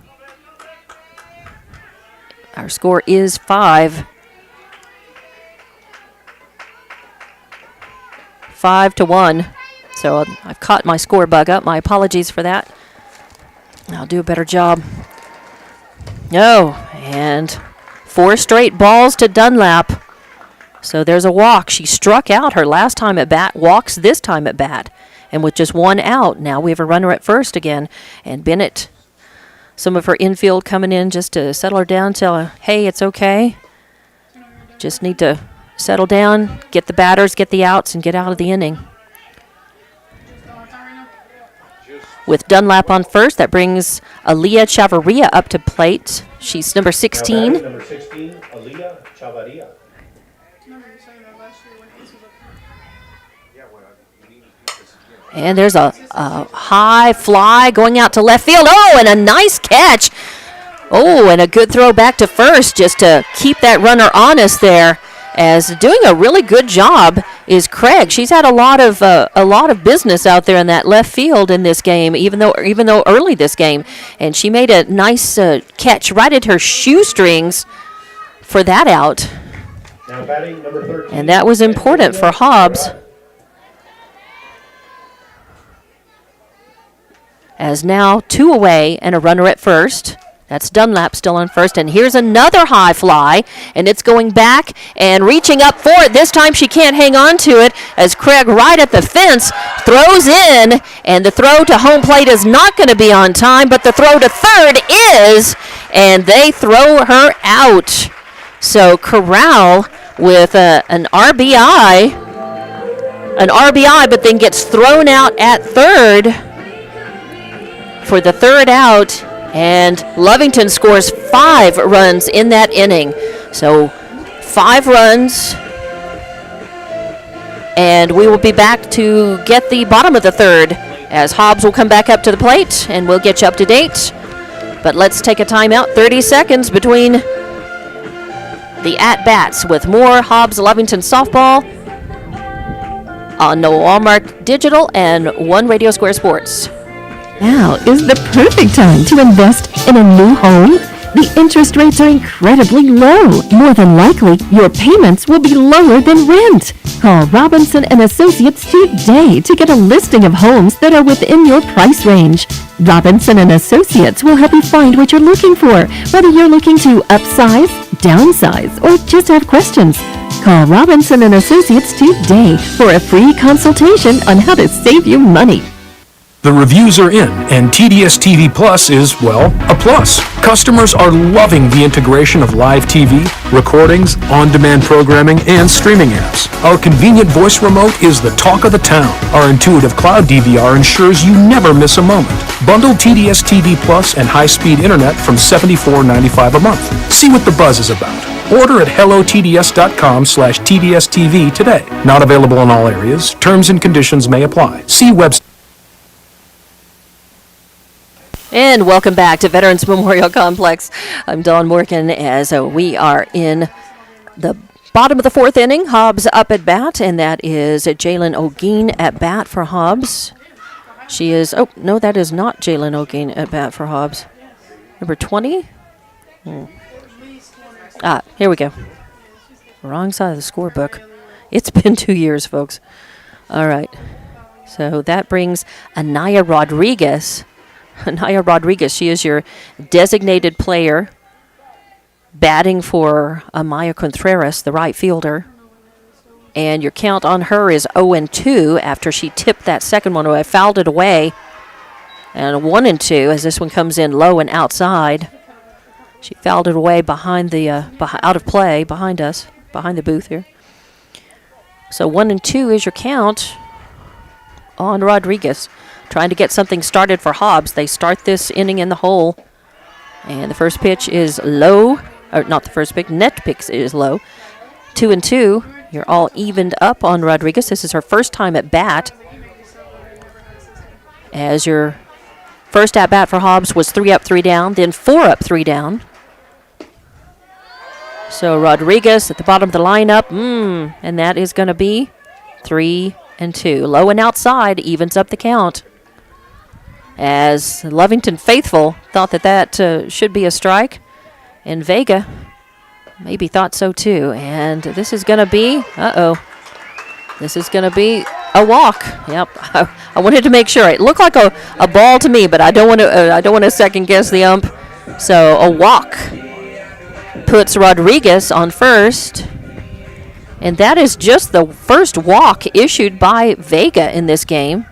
is 5. 5-1. So I've caught my score bug up. My apologies for that. I'll do a better job. No, and 4 straight balls to Dunlap. So there's a walk. She struck out her last time at bat, walks this time at bat. And with just 1 out, now we have a runner at first again. And Bennett, some of her infield coming in just to settle her down, tell her, hey, it's okay. Just need to settle down, get the batters, get the outs, and get out of the inning. With Dunlap on first, that brings Aaliyah Chavarria up to plate. She's number 16. Now number 16, Aaliyah Chavarria. And there's a high fly going out to left field. Oh, and a nice catch. Oh, and a good throw back to first just to keep that runner honest there. As doing a really good job is Craig. She's had a lot of business out there in that left field in this game, even though early this game, and she made a nice catch right at her shoestrings for that out. Now batting number 13. And that was important for Hobbs. As now 2 away and a runner at first. That's Dunlap still on first, and here's another high fly, and it's going back and reaching up for it. This time she can't hang on to it as Craig right at the fence throws in, and the throw to home plate is not going to be on time, but the throw to third is, and they throw her out. So Corral with an RBI, but then gets thrown out at third for the third out. And Lovington scores 5 runs in that inning. So 5 runs. And we will be back to get the bottom of the third as Hobbs will come back up to the plate and we'll get you up to date. But let's take a timeout, 30 seconds between the at-bats with more Hobbs Lovington softball on No Walmart Digital and One Radio Square Sports. Now is the perfect time to invest in a new home. The interest rates are incredibly low. More than likely, your payments will be lower than rent. Call Robinson & Associates today to get a listing of homes that are within your price range. Robinson & Associates will help you find what you're looking for, whether you're looking to upsize, downsize, or just have questions. Call Robinson & Associates today for a free consultation on how to save you money. The reviews are in, and TDS TV Plus is, well, a plus. Customers are loving the integration of live TV, recordings, on-demand programming, and streaming apps. Our convenient voice remote is the talk of the town. Our intuitive cloud DVR ensures you never miss a moment. Bundle TDS TV Plus and high-speed internet from $74.95 a month. See what the buzz is about. Order at hellotds.com/TDSTV today. Not available in all areas. Terms and conditions may apply. See website. And welcome back to Veterans Memorial Complex. I'm Dawn Morgan as we are in the bottom of the 4th inning. Hobbs up at bat, and that is Jalen O'Gean at bat for Hobbs. She is, oh, no, that is not Jalen O'Gean at bat for Hobbs. Number 20? Here we go. Wrong side of the scorebook. It's been 2 years, folks. All right. So that brings Anaya Rodriguez. Anaya Rodriguez, she is your designated player, batting for Amaya Contreras, the right fielder. And your count on her is 0-2 after she tipped that second one away, fouled it away. And 1-2 as this one comes in low and outside. She fouled it away behind the out of play behind us, behind the booth here. So 1-2 is your count on Rodriguez. Trying to get something started for Hobbs. They start this inning in the hole. And the first pitch is low. Or not the first pitch. Net pitch is low. 2-2. You're all evened up on Rodriguez. This is her first time at bat. As your first at bat for Hobbs was 3 up, 3 down. Then 4 up, 3 down. So Rodriguez at the bottom of the lineup. And that is going to be 3-2. Low and outside evens up the count. As Lovington faithful thought that should be a strike. And Vega maybe thought so too. And this is going to be, this is going to be a walk. Yep, I wanted to make sure. It looked like a ball to me, but I don't want to second guess the ump. So a walk puts Rodriguez on first. And that is just the first walk issued by Vega in this game.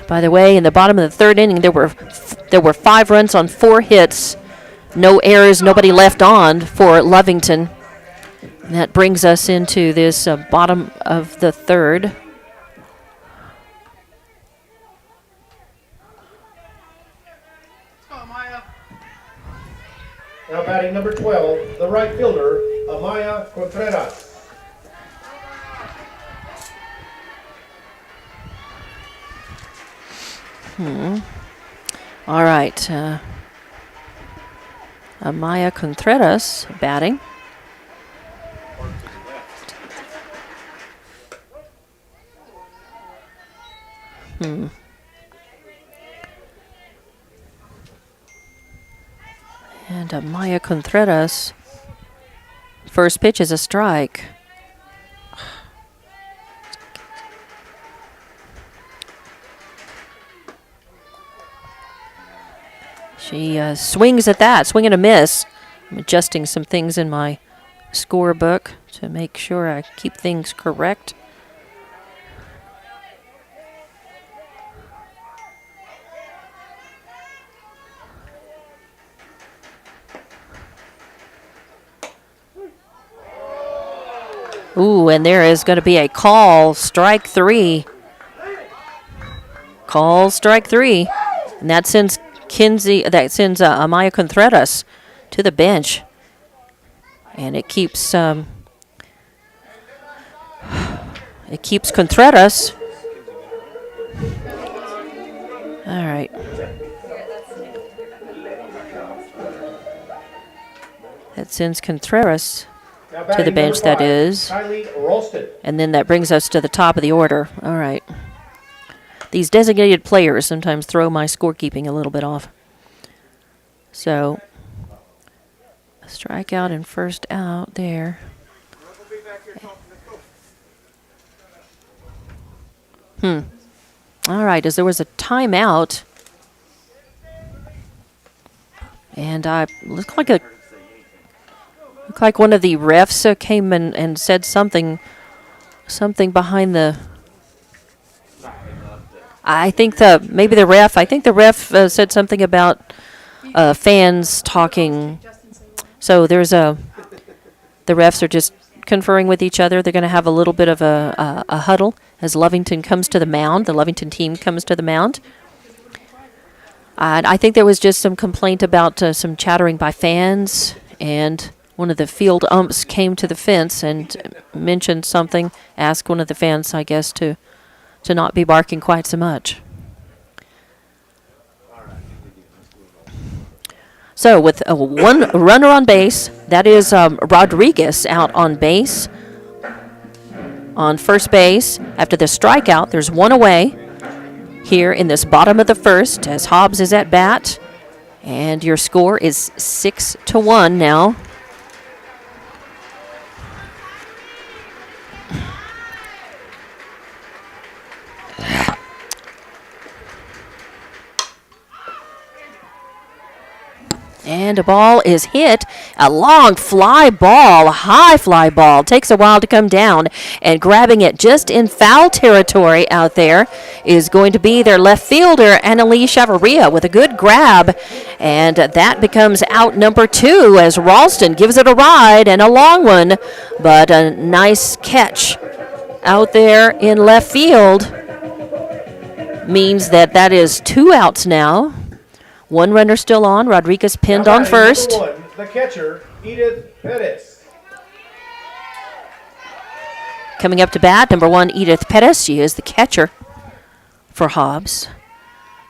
By the way, in the bottom of the third inning, there were 5 runs on 4 hits, no errors, nobody left on for Lovington. And that brings us into this bottom of the third. Now batting number 12, the right fielder, Amaya Contreras. All right. Amaya Contreras batting. And Amaya Contreras, first pitch is a strike. She swings at that, swing and a miss. I'm adjusting some things in my scorebook to make sure I keep things correct. Ooh, and there is going to be a call, strike 3. Call, strike 3. And that sends Amaya Contreras to the bench. And it keeps Contreras. All right. That sends Contreras to the bench, that is. And then that brings us to the top of the order. All right. These designated players sometimes throw my scorekeeping a little bit off. So, a strikeout and first out there. All right, as there was a timeout. And looked like one of the refs came and said something behind the. I think the ref said something about fans talking. So there's the refs are just conferring with each other. They're going to have a little bit of a huddle as Lovington comes to the mound. The Lovington team comes to the mound. I think there was just some complaint about some chattering by fans, and one of the field umps came to the fence and mentioned something, asked one of the fans, I guess, to not be barking quite so much. So with one runner on base, that is Rodriguez out on base. On first base, after the strikeout, there's one away here in this bottom of the first as Hobbs is at bat. And your score is 6-1 now. And a ball is hit. A long fly ball, high fly ball. Takes a while to come down. And grabbing it just in foul territory out there is going to be their left fielder, Annalise Chavarria, with a good grab. And that becomes out number 2 as Ralston gives it a ride and a long one. But a nice catch out there in left field means that is 2 outs now. 1 runner still on. Rodriguez pinned on first. Number 1, the catcher, Edith Pettis. Coming up to bat, number 1, Edith Pettis. She is the catcher for Hobbs.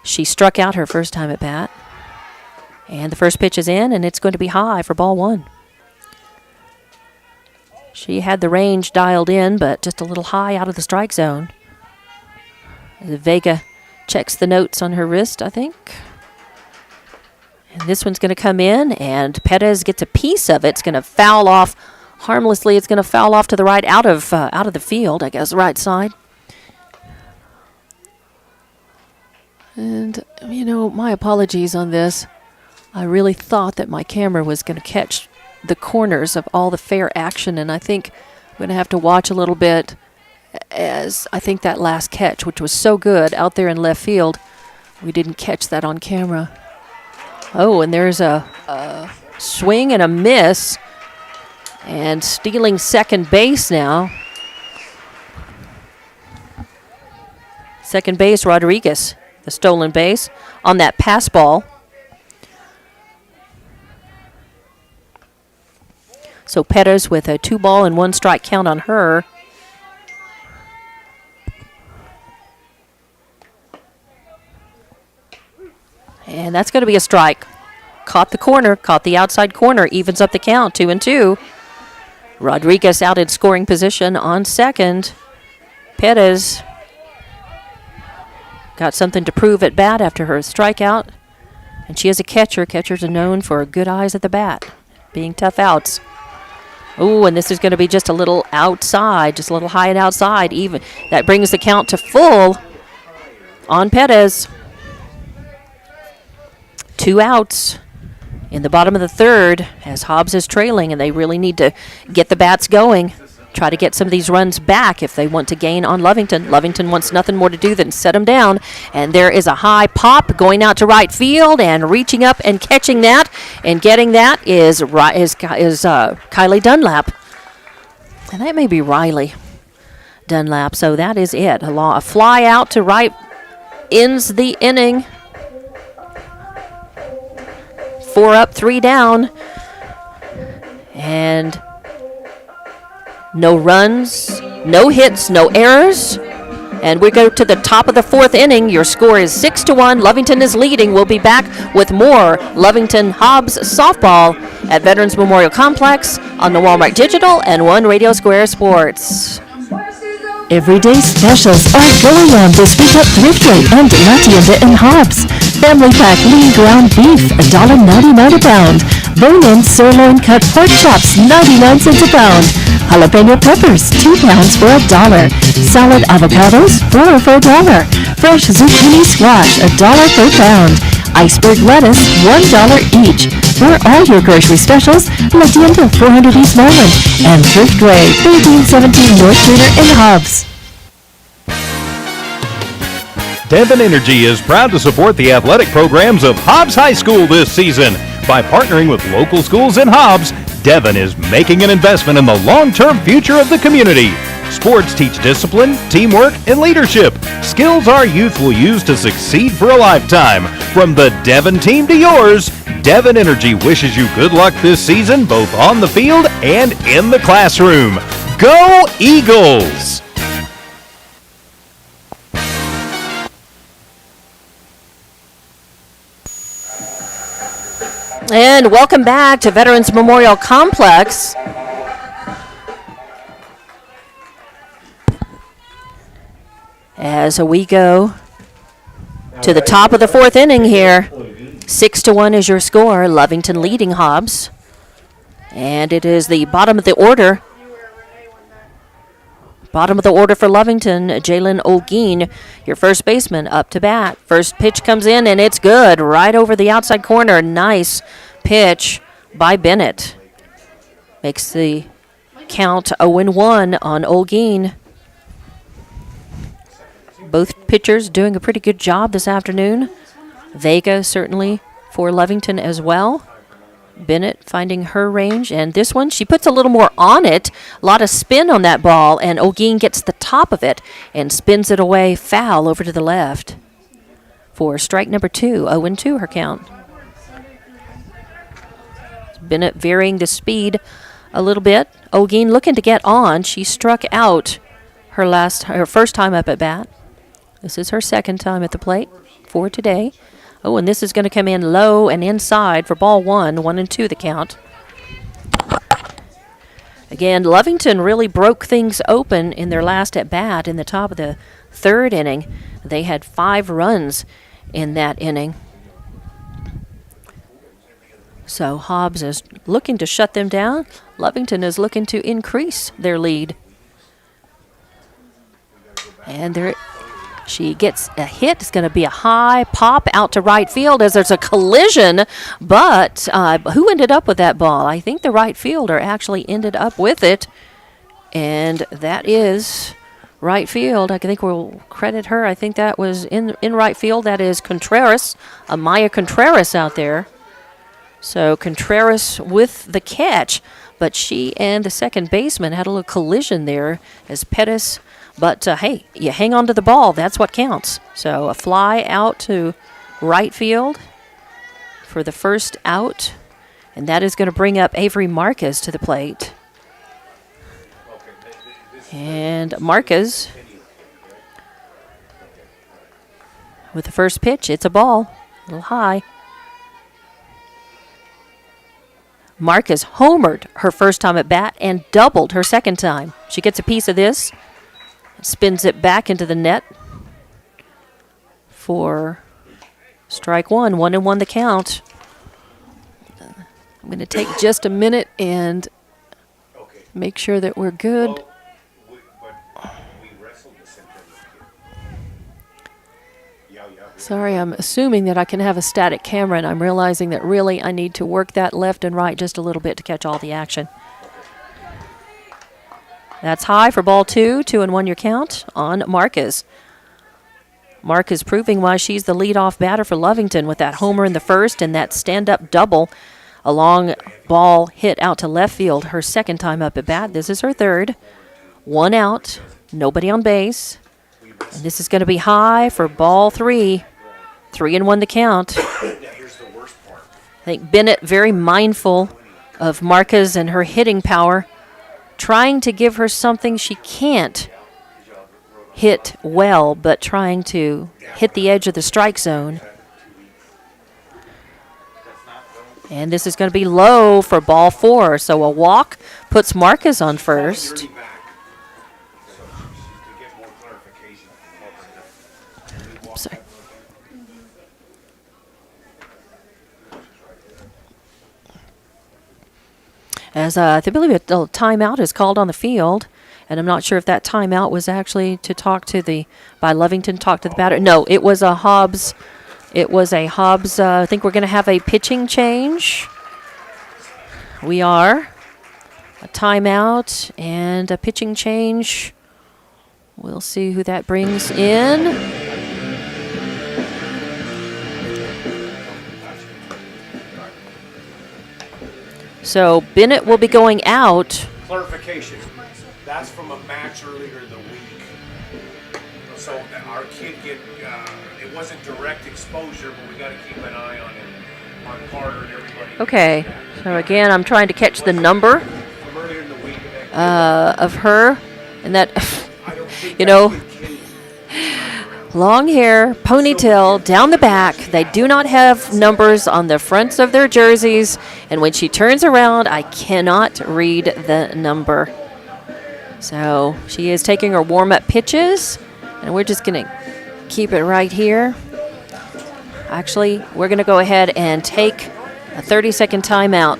She struck out her first time at bat. And the first pitch is in, and it's going to be high for ball 1. She had the range dialed in, but just a little high out of the strike zone. Vega checks the notes on her wrist, I think. And this one's going to come in, and Pettis gets a piece of it. It's going to foul off harmlessly. It's going to foul off to the right, out of the field, I guess, right side. And, my apologies on this. I really thought that my camera was going to catch the corners of all the fair action, and I think I'm going to have to watch a little bit, as I think that last catch, which was so good out there in left field, we didn't catch that on camera. Oh, and there's a swing and a miss, and stealing second base now. Second base, Rodriguez, the stolen base on that pass ball. So Pettis with a 2-ball and 1 strike count on her. And that's going to be a strike. Caught the corner, caught the outside corner, evens up the count, 2-2. Rodriguez out in scoring position on second. Pettis got something to prove at bat after her strikeout. And she is a catcher. Catchers are known for good eyes at the bat, being tough outs. Oh, and this is going to be just a little outside, just a little high and outside. Even that brings the count to full on Pettis. 2 outs in the bottom of the third as Hobbs is trailing, and they really need to get the bats going. Try to get some of these runs back if they want to gain on Lovington. Lovington wants nothing more to do than set them down. And there is a high pop going out to right field, and reaching up and catching that and getting that is Kylie Dunlap. And that may be Riley Dunlap. So that is it. A fly out to right ends the inning. 4 up, 3 down. And no runs, no hits, no errors. And we go to the top of the 4th inning. Your score is 6-1. Lovington is leading. We'll be back with more Lovington Hobbs softball at Veterans Memorial Complex on the Walmart Digital and One Radio Square Sports. Everyday specials are going on this week at Thriftway and La Tienda in Hobbs. Family pack lean ground beef, $1.99 a pound. Bone-in sirloin cut pork chops, 99 cents a pound. Jalapeno peppers, 2 pounds for $1. Salad avocados, 4 for $1. Fresh zucchini squash, $1 per pound. Iceberg lettuce, $1 each. For all your grocery specials, La Tienda, 400 East Moreland, and Thriftway, 1317 North Turner in Hobbs. Devon Energy is proud to support the athletic programs of Hobbs High School this season. By partnering with local schools in Hobbs, Devon is making an investment in the long-term future of the community. Sports teach discipline, teamwork, and leadership. Skills our youth will use to succeed for a lifetime. From the Devon team to yours, Devon Energy wishes you good luck this season, both on the field and in the classroom. Go Eagles! And welcome back to Veterans Memorial Complex. As we go to the top of the 4th inning here, 6-1 is your score. Lovington leading Hobbs. And it is the bottom of the order. Bottom of the order for Lovington, Jalen Olguin, your first baseman, up to bat. First pitch comes in, and it's good. Right over the outside corner. Nice pitch by Bennett. Makes the count 0-1 on Olguin. Both pitchers doing a pretty good job this afternoon. Vega certainly for Lovington as well. Bennett finding her range, and this one, she puts a little more on it. A lot of spin on that ball, and Olguin gets the top of it and spins it away foul over to the left. For strike number 2, 0-2 her count. Bennett varying the speed a little bit. Olguin looking to get on. She struck out her first time up at bat. This is her second time at the plate for today. Oh, and this is going to come in low and inside for ball 1, 1-2 the count. Again, Lovington really broke things open in their last at bat in the top of the 3rd inning. They had 5 runs in that inning. So Hobbs is looking to shut them down. Lovington is looking to increase their lead. And she gets a hit. It's going to be a high pop out to right field as there's a collision. But who ended up with that ball? I think the right fielder actually ended up with it. And that is right field. I think we'll credit her. I think that was in right field. That is Contreras, Amaya Contreras out there. So Contreras with the catch. But she and the second baseman had a little collision there as Pettis. But, hey, you hang on to the ball. That's what counts. So a fly out to right field for the first out. And that is going to bring up Avery Marquez to the plate. And Marquez with the first pitch. It's a ball. A little high. Marquez homered her first time at bat and doubled her second time. She gets a piece of this. Spins it back into the net for strike 1, 1-1 the count. I'm going to take just a minute and make sure that we're good. Sorry, I'm assuming that I can have a static camera, and I'm realizing that really I need to work that left and right just a little bit to catch all the action. That's high for ball 2, 2-1 your count on Marquez. Marquez proving why she's the leadoff batter for Lovington with that homer in the first and that stand-up double. A long ball hit out to left field her second time up at bat. This is her third. 1 out, nobody on base. And this is going to be high for ball 3. 3-1 the count. I think Bennett very mindful of Marquez and her hitting power, trying to give her something she can't hit well, but trying to hit the edge of the strike zone. And this is going to be low for ball 4. So a walk puts Marquez on first. Sorry. As I believe a timeout is called on the field, and I'm not sure if that timeout was actually to talk to by Lovington, talk to the batter. No, it was a Hobbs. It was a Hobbs. I think we're going to have a pitching change. We are. A timeout and a pitching change. We'll see who that brings in. So Bennett will be going out. Clarification. That's from a match earlier in the week. So our kid it wasn't direct exposure, but we got to keep an eye on it, on Carter and everybody. Okay. So again, I'm trying to catch the number of her, and that, long hair, ponytail, down the back. They do not have numbers on the fronts of their jerseys. And when she turns around, I cannot read the number. So she is taking her warm-up pitches. And we're just going to keep it right here. Actually, we're going to go ahead and take a 30-second timeout.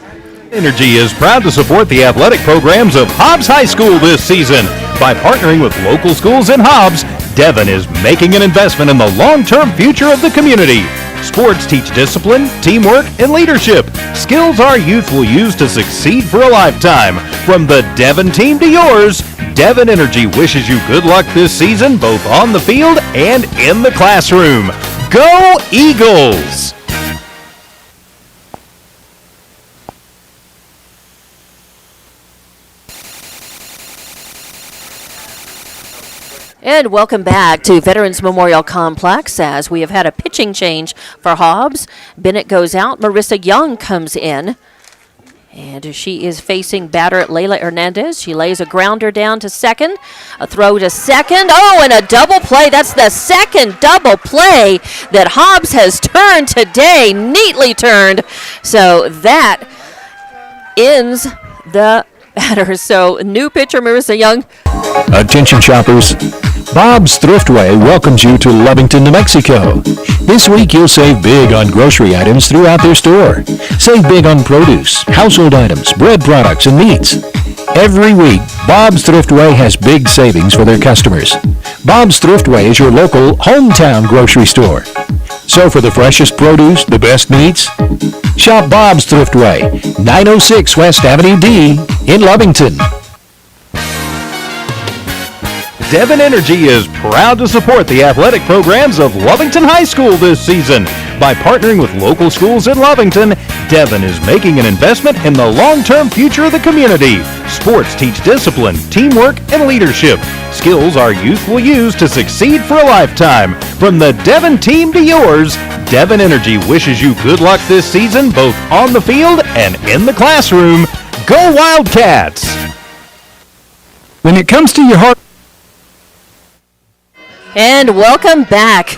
Energy is proud to support the athletic programs of Hobbs High School this season. By partnering with local schools in Hobbs, Devon is making an investment in the long-term future of the community. Sports teach discipline, teamwork, and leadership. Skills our youth will use to succeed for a lifetime. From the Devon team to yours, Devon Energy wishes you good luck this season, both on the field and in the classroom. Go Eagles! And welcome back to Veterans Memorial Complex as we have had a pitching change for Hobbs. Bennett goes out. Marissa Young comes in. And she is facing batter Layla Hernandez. She lays a grounder down to second. A throw to second. Oh, and a double play. That's the second double play that Hobbs has turned today. Neatly turned. So that ends the batter. So new pitcher Marissa Young. Attention shoppers, Bob's Thriftway welcomes you to Lovington, New Mexico. This week you'll save big on grocery items throughout their store. Save big on produce, household items, bread products, and meats. Every week, Bob's Thriftway has big savings for their customers. Bob's Thriftway is your local hometown grocery store. So for the freshest produce, the best meats, shop Bob's Thriftway, 906 West Avenue D in Lovington. Devon Energy is proud to support the athletic programs of Lovington High School this season. By partnering with local schools in Lovington, Devon is making an investment in the long-term future of the community. Sports teach discipline, teamwork, and leadership. Skills our youth will use to succeed for a lifetime. From the Devon team to yours, Devon Energy wishes you good luck this season, both on the field and in the classroom. Go Wildcats! When it comes to your heart... And welcome back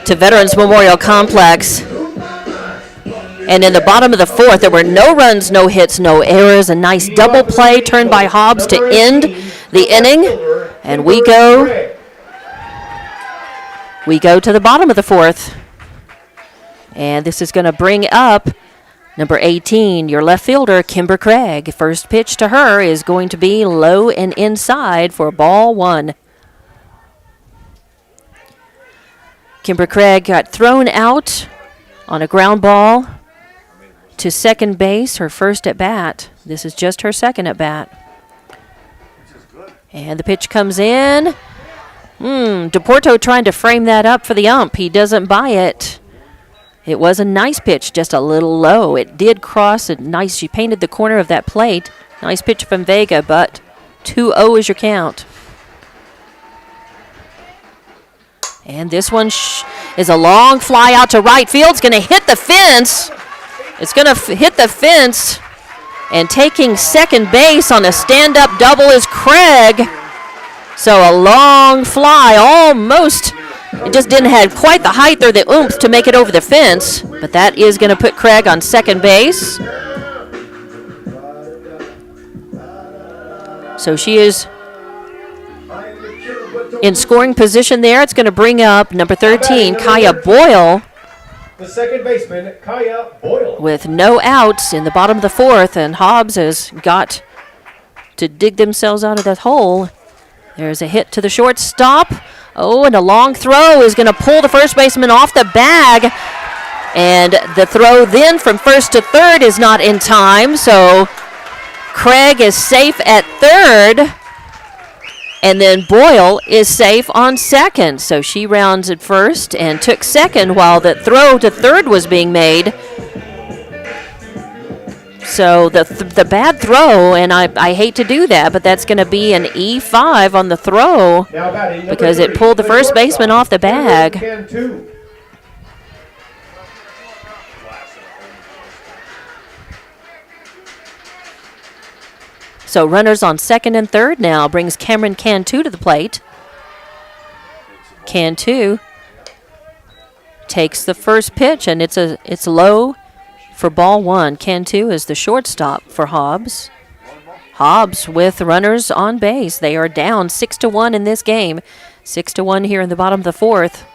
to Veterans Memorial Complex. And in the bottom of the fourth, there were no runs, no hits, no errors. A nice double play turned by Hobbs to end the inning. And we go to the bottom of the fourth. And this is going to bring up number 18, your left fielder, Kimber Craig. First pitch to her is going to be low and inside for ball one. Kimber Craig got thrown out on a ground ball to second base, her first at bat. This is just her second at bat. And the pitch comes in. DePorto trying to frame that up for the ump. He doesn't buy it. It was a nice pitch, just a little low. It did cross it nice. She painted the corner of that plate. Nice pitch from Vega, but 2-0 is your count. And this one is a long fly out to right field. It's going to hit the fence. It's going to hit the fence. And taking second base on a stand-up double is Craig. So a long fly, almost. It just didn't have quite the height or the oomph to make it over the fence. But that is going to put Craig on second base. So she is in scoring position there. It's going to bring up number 13, Kaya Boyle. The second baseman, Kaya Boyle. With no outs in the bottom of the fourth, and Hobbs has got to dig themselves out of that hole. There's a hit to the shortstop. Oh, and a long throw is going to pull the first baseman off the bag. And the throw then from first to third is not in time, so Craig is safe at third. And then Boyle is safe on second. So she rounds at first and took second while the throw to third was being made. So the bad throw, and I hate to do that, but that's going to be an E5 on the throw because it pulled the first baseman off the bag. So runners on second and third now brings Cameron Cantu to the plate. Cantu takes the first pitch, and it's low for ball one. Cantu is the shortstop for Hobbs. Hobbs with runners on base. They are down 6-1 in this game. 6-1 here in the bottom of the fourth.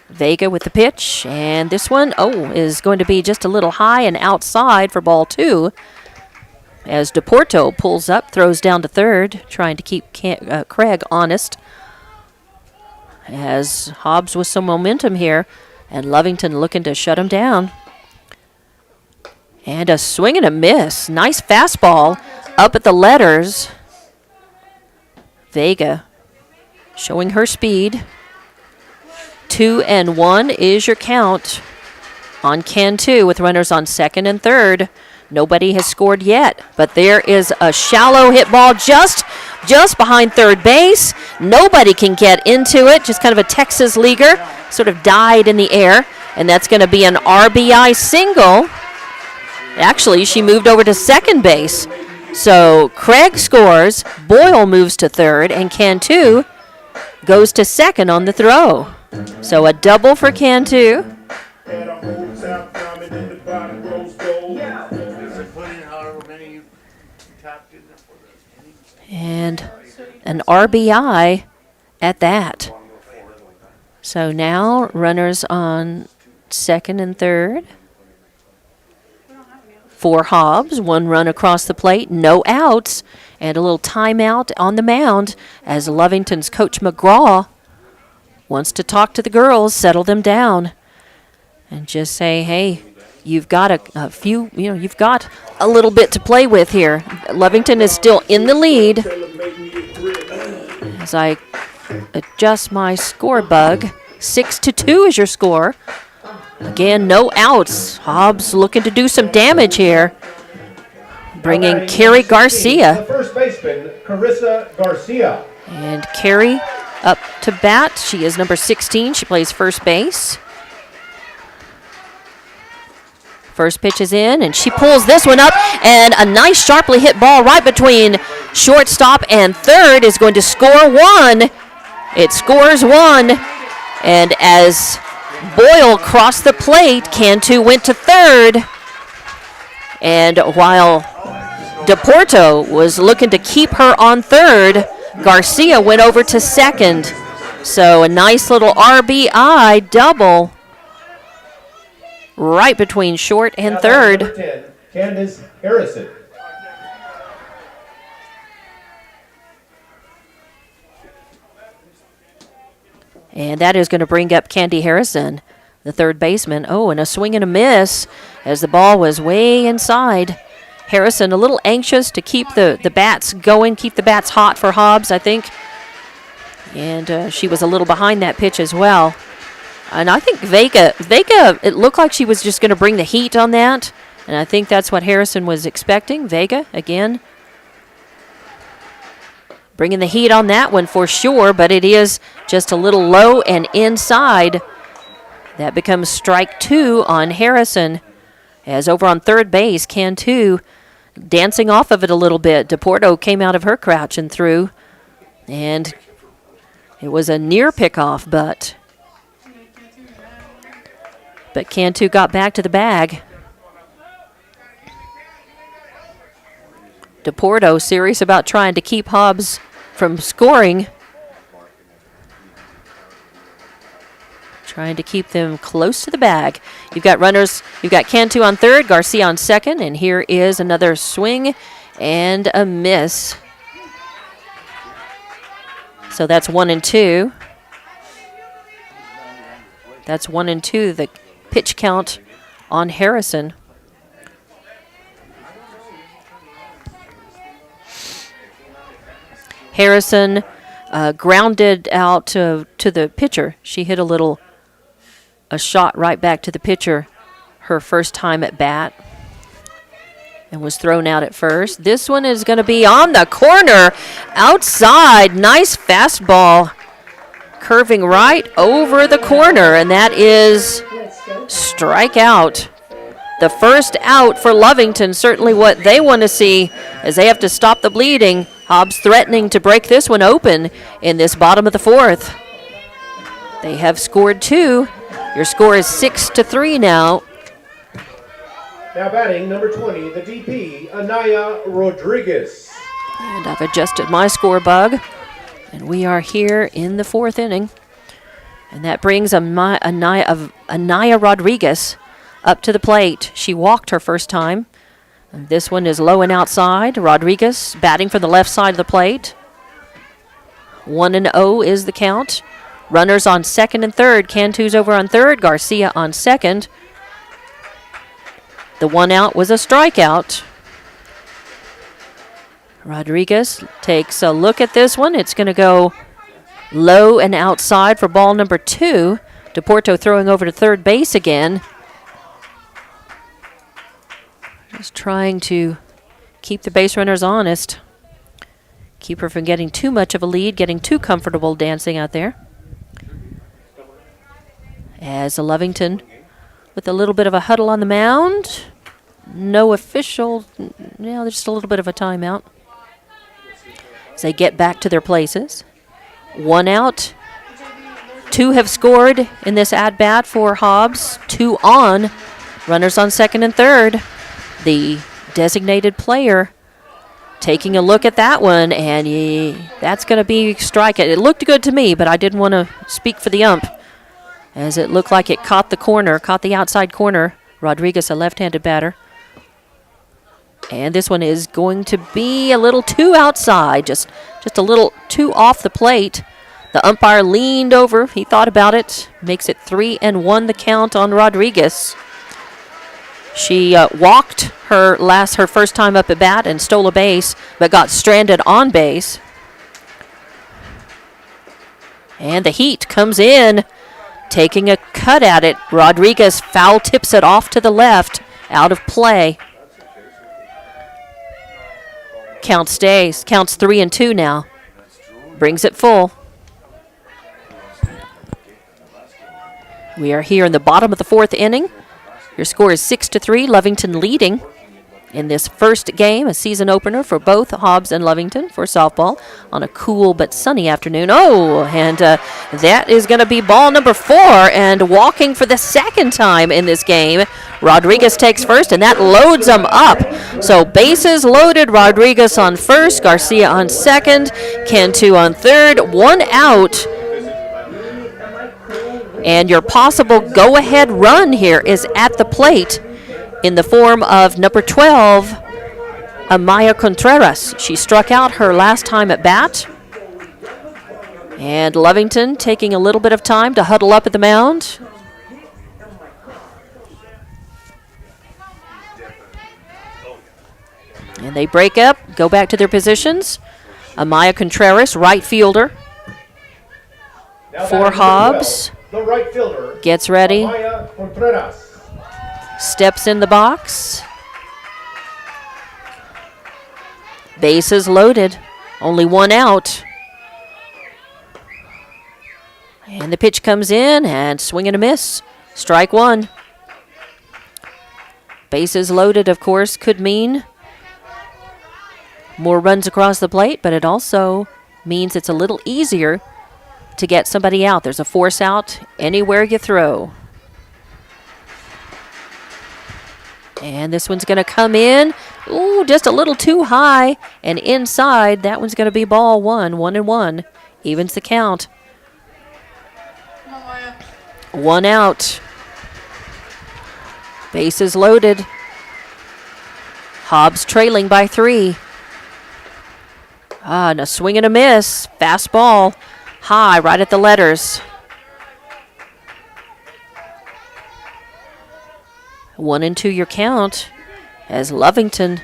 Vega with the pitch, and this one, is going to be just a little high and outside for ball two. As DePorto pulls up, throws down to third, trying to keep Craig honest. as Hobbs with some momentum here, and Lovington looking to shut him down. And a swing and a miss. Nice fastball up at the letters. Vega showing her speed. 2-1 is your count on Cantu with runners on second and third. Nobody has scored yet, but there is a shallow hit ball just behind third base. Nobody can get into it, just kind of a Texas leaguer, sort of died in the air, and that's going to be an RBI single. Actually, she moved over to second base. So Craig scores, Boyle moves to third, and Cantu goes to second on the throw. So a double for Cantu. And an RBI at that. So now runners on second and third. For Hobbs, 1 run across the plate, no outs, and a little timeout on the mound as Lovington's coach McGraw wants to talk to the girls, settle them down, and just say, hey, you've got a few, you've got a little bit to play with here. Lovington is still in the lead. As I adjust my score bug, 6-2 is your score. Again, no outs. Hobbs looking to do some damage here. Bringing Carrie Garcia. The first baseman, Carissa Garcia. And Carrie up to bat. She is number 16. She plays first base. First pitch is in, and she pulls this one up, and a nice sharply hit ball right between shortstop and third is going to score 1. It scores 1, and as Boyle crossed the plate, Cantu went to third, and while DePorto was looking to keep her on third, Garcia went over to second. So a nice little RBI double right between short and third. Number 10, Candace Harrison. And that is going to bring up Candy Harrison, the third baseman. Oh, and a swing and a miss as the ball was way inside. Harrison a little anxious to keep the bats going, keep the bats hot for Hobbs, I think. And she was a little behind that pitch as well. And I think Vega, it looked like she was just going to bring the heat on that. And I think that's what Harrison was expecting. Vega, again, bringing the heat on that one for sure, but it is just a little low and inside. That becomes strike 2 on Harrison. As over on third base, Cantu dancing off of it a little bit. DePorto came out of her crouch and threw. And it was a near pickoff, but Cantu got back to the bag. DePorto serious about trying to keep Hobbs from scoring. Trying to keep them close to the bag. You've got runners, you've got Cantu on third, Garcia on second, and here is another swing and a miss. So that's 1-2. That's 1-2, the pitch count on Harrison. Harrison grounded out to the pitcher. She hit a shot right back to the pitcher her first time at bat and was thrown out at first. This one is going to be on the corner outside. Nice fastball curving right over the corner, and that is strike out. The first out for Lovington, certainly what they want to see as they have to stop the bleeding. Hobbs threatening to break this one open in this bottom of the fourth. They have scored 2. Your score is 6-3 now. Now batting number 20, the DP, Anaya Rodriguez. And I've adjusted my score bug, and we are here in the fourth inning. And that brings Anaya Rodriguez up to the plate. She walked her first time. And this one is low and outside. Rodriguez batting from the left side of the plate. 1-0 is the count Runners on second and third. Cantu's over on third. Garcia on second. The one out was a strikeout. Rodriguez takes a look at this one. It's going to go low and outside for ball number 2. DePorto throwing over to third base again. Just trying to keep the base runners honest. Keep her from getting too much of a lead, getting too comfortable dancing out there. As Lovington with a little bit of a huddle on the mound. No official, there's just a little bit of a timeout. As they get back to their places. One out. 2 have scored in this at-bat for Hobbs. 2 on. Runners on second and third. The designated player taking a look at that one, and that's going to be strike. It looked good to me, but I didn't want to speak for the ump, as it looked like it caught the outside corner. Rodriguez, a left-handed batter. And this one is going to be a little too outside, just a little too off the plate. The umpire leaned over. He thought about it. Makes it 3-1 the count on Rodriguez. She walked her first time up at bat and stole a base, but got stranded on base. And the heat comes in, taking a cut at it. Rodriguez foul tips it off to the left, out of play. Count stays. Counts 3-2 now. Brings it full. We are here in the bottom of the 4th inning. Your score is 6-3. Lovington leading in this first game, a season opener for both Hobbs and Lovington for softball on a cool but sunny afternoon. Oh, and that is going to be ball number 4, and walking for the second time in this game. Rodriguez takes first, and that loads them up. So bases loaded, Rodriguez on first, Garcia on second, Cantu on third, 1 out. And your possible go-ahead run here is at the plate in the form of number 12, Amaya Contreras. She struck out her last time at bat. And Lovington taking a little bit of time to huddle up at the mound. And they break up, go back to their positions. Amaya Contreras, right fielder for Hobbs. The right fielder Gets ready. Amaya Contreras. Steps in the box. Bases loaded. Only 1 out. And the pitch comes in, and swing and a miss. Strike 1. Bases loaded, of course, could mean more runs across the plate, but it also means it's a little easier to get somebody out. There's a force out anywhere you throw. And this one's going to come in. Ooh, just a little too high. And inside, that one's going to be ball 1. 1-1. Evens the count. 1 out. Bases loaded. Hobbs trailing by 3. And a swing and a miss. Fastball. High, right at the letters. 1-2 your count, as Lovington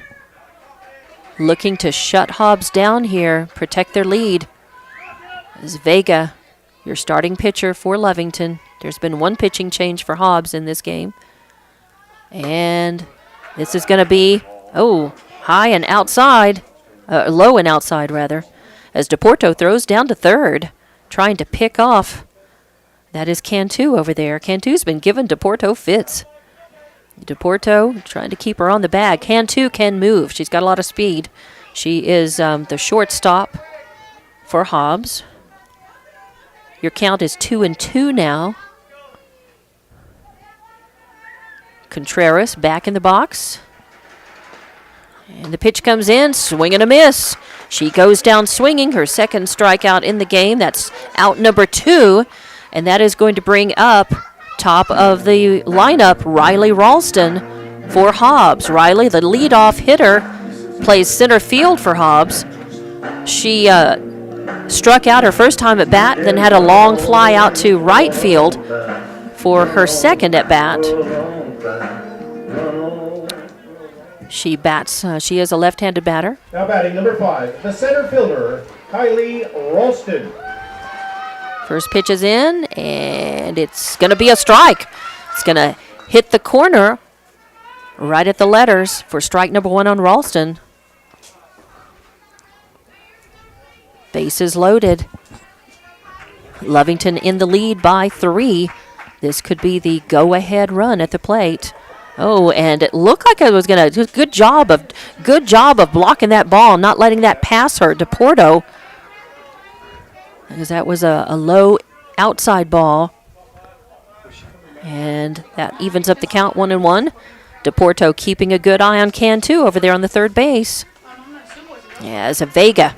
looking to shut Hobbs down here, protect their lead. As Vega, your starting pitcher for Lovington. There's been 1 pitching change for Hobbs in this game. And this is going to be, high and outside, low and outside rather, as DePorto throws down to third, trying to pick off. That is Cantu over there. Cantu's been giving DePorto fits. DePorto trying to keep her on the bag. Cantu can move. She's got a lot of speed. She is the shortstop for Hobbs. Your count is 2-2 now. Contreras back in the box. And the pitch comes in, swing and a miss. She goes down swinging, her second strikeout in the game. That's out number 2, and that is going to bring up top of the lineup Riley Ralston for Hobbs. Riley, the leadoff hitter, plays center field for Hobbs. She struck out her first time at bat, then had a long fly out to right field for her second at bat. She bats. She is a left-handed batter. Now batting number 5, the center fielder, Kylie Ralston. First pitch is in, and it's going to be a strike. It's going to hit the corner right at the letters for strike number 1 on Ralston. Bases loaded. Lovington in the lead by 3. This could be the go-ahead run at the plate. Oh, and it looked like it was going to. Good job of blocking that ball, not letting that pass her. DePorto, because that was a low outside ball, and that evens up the count 1-1. DePorto keeping a good eye on Cantu over there on the third base. Yeah, it's a Vega.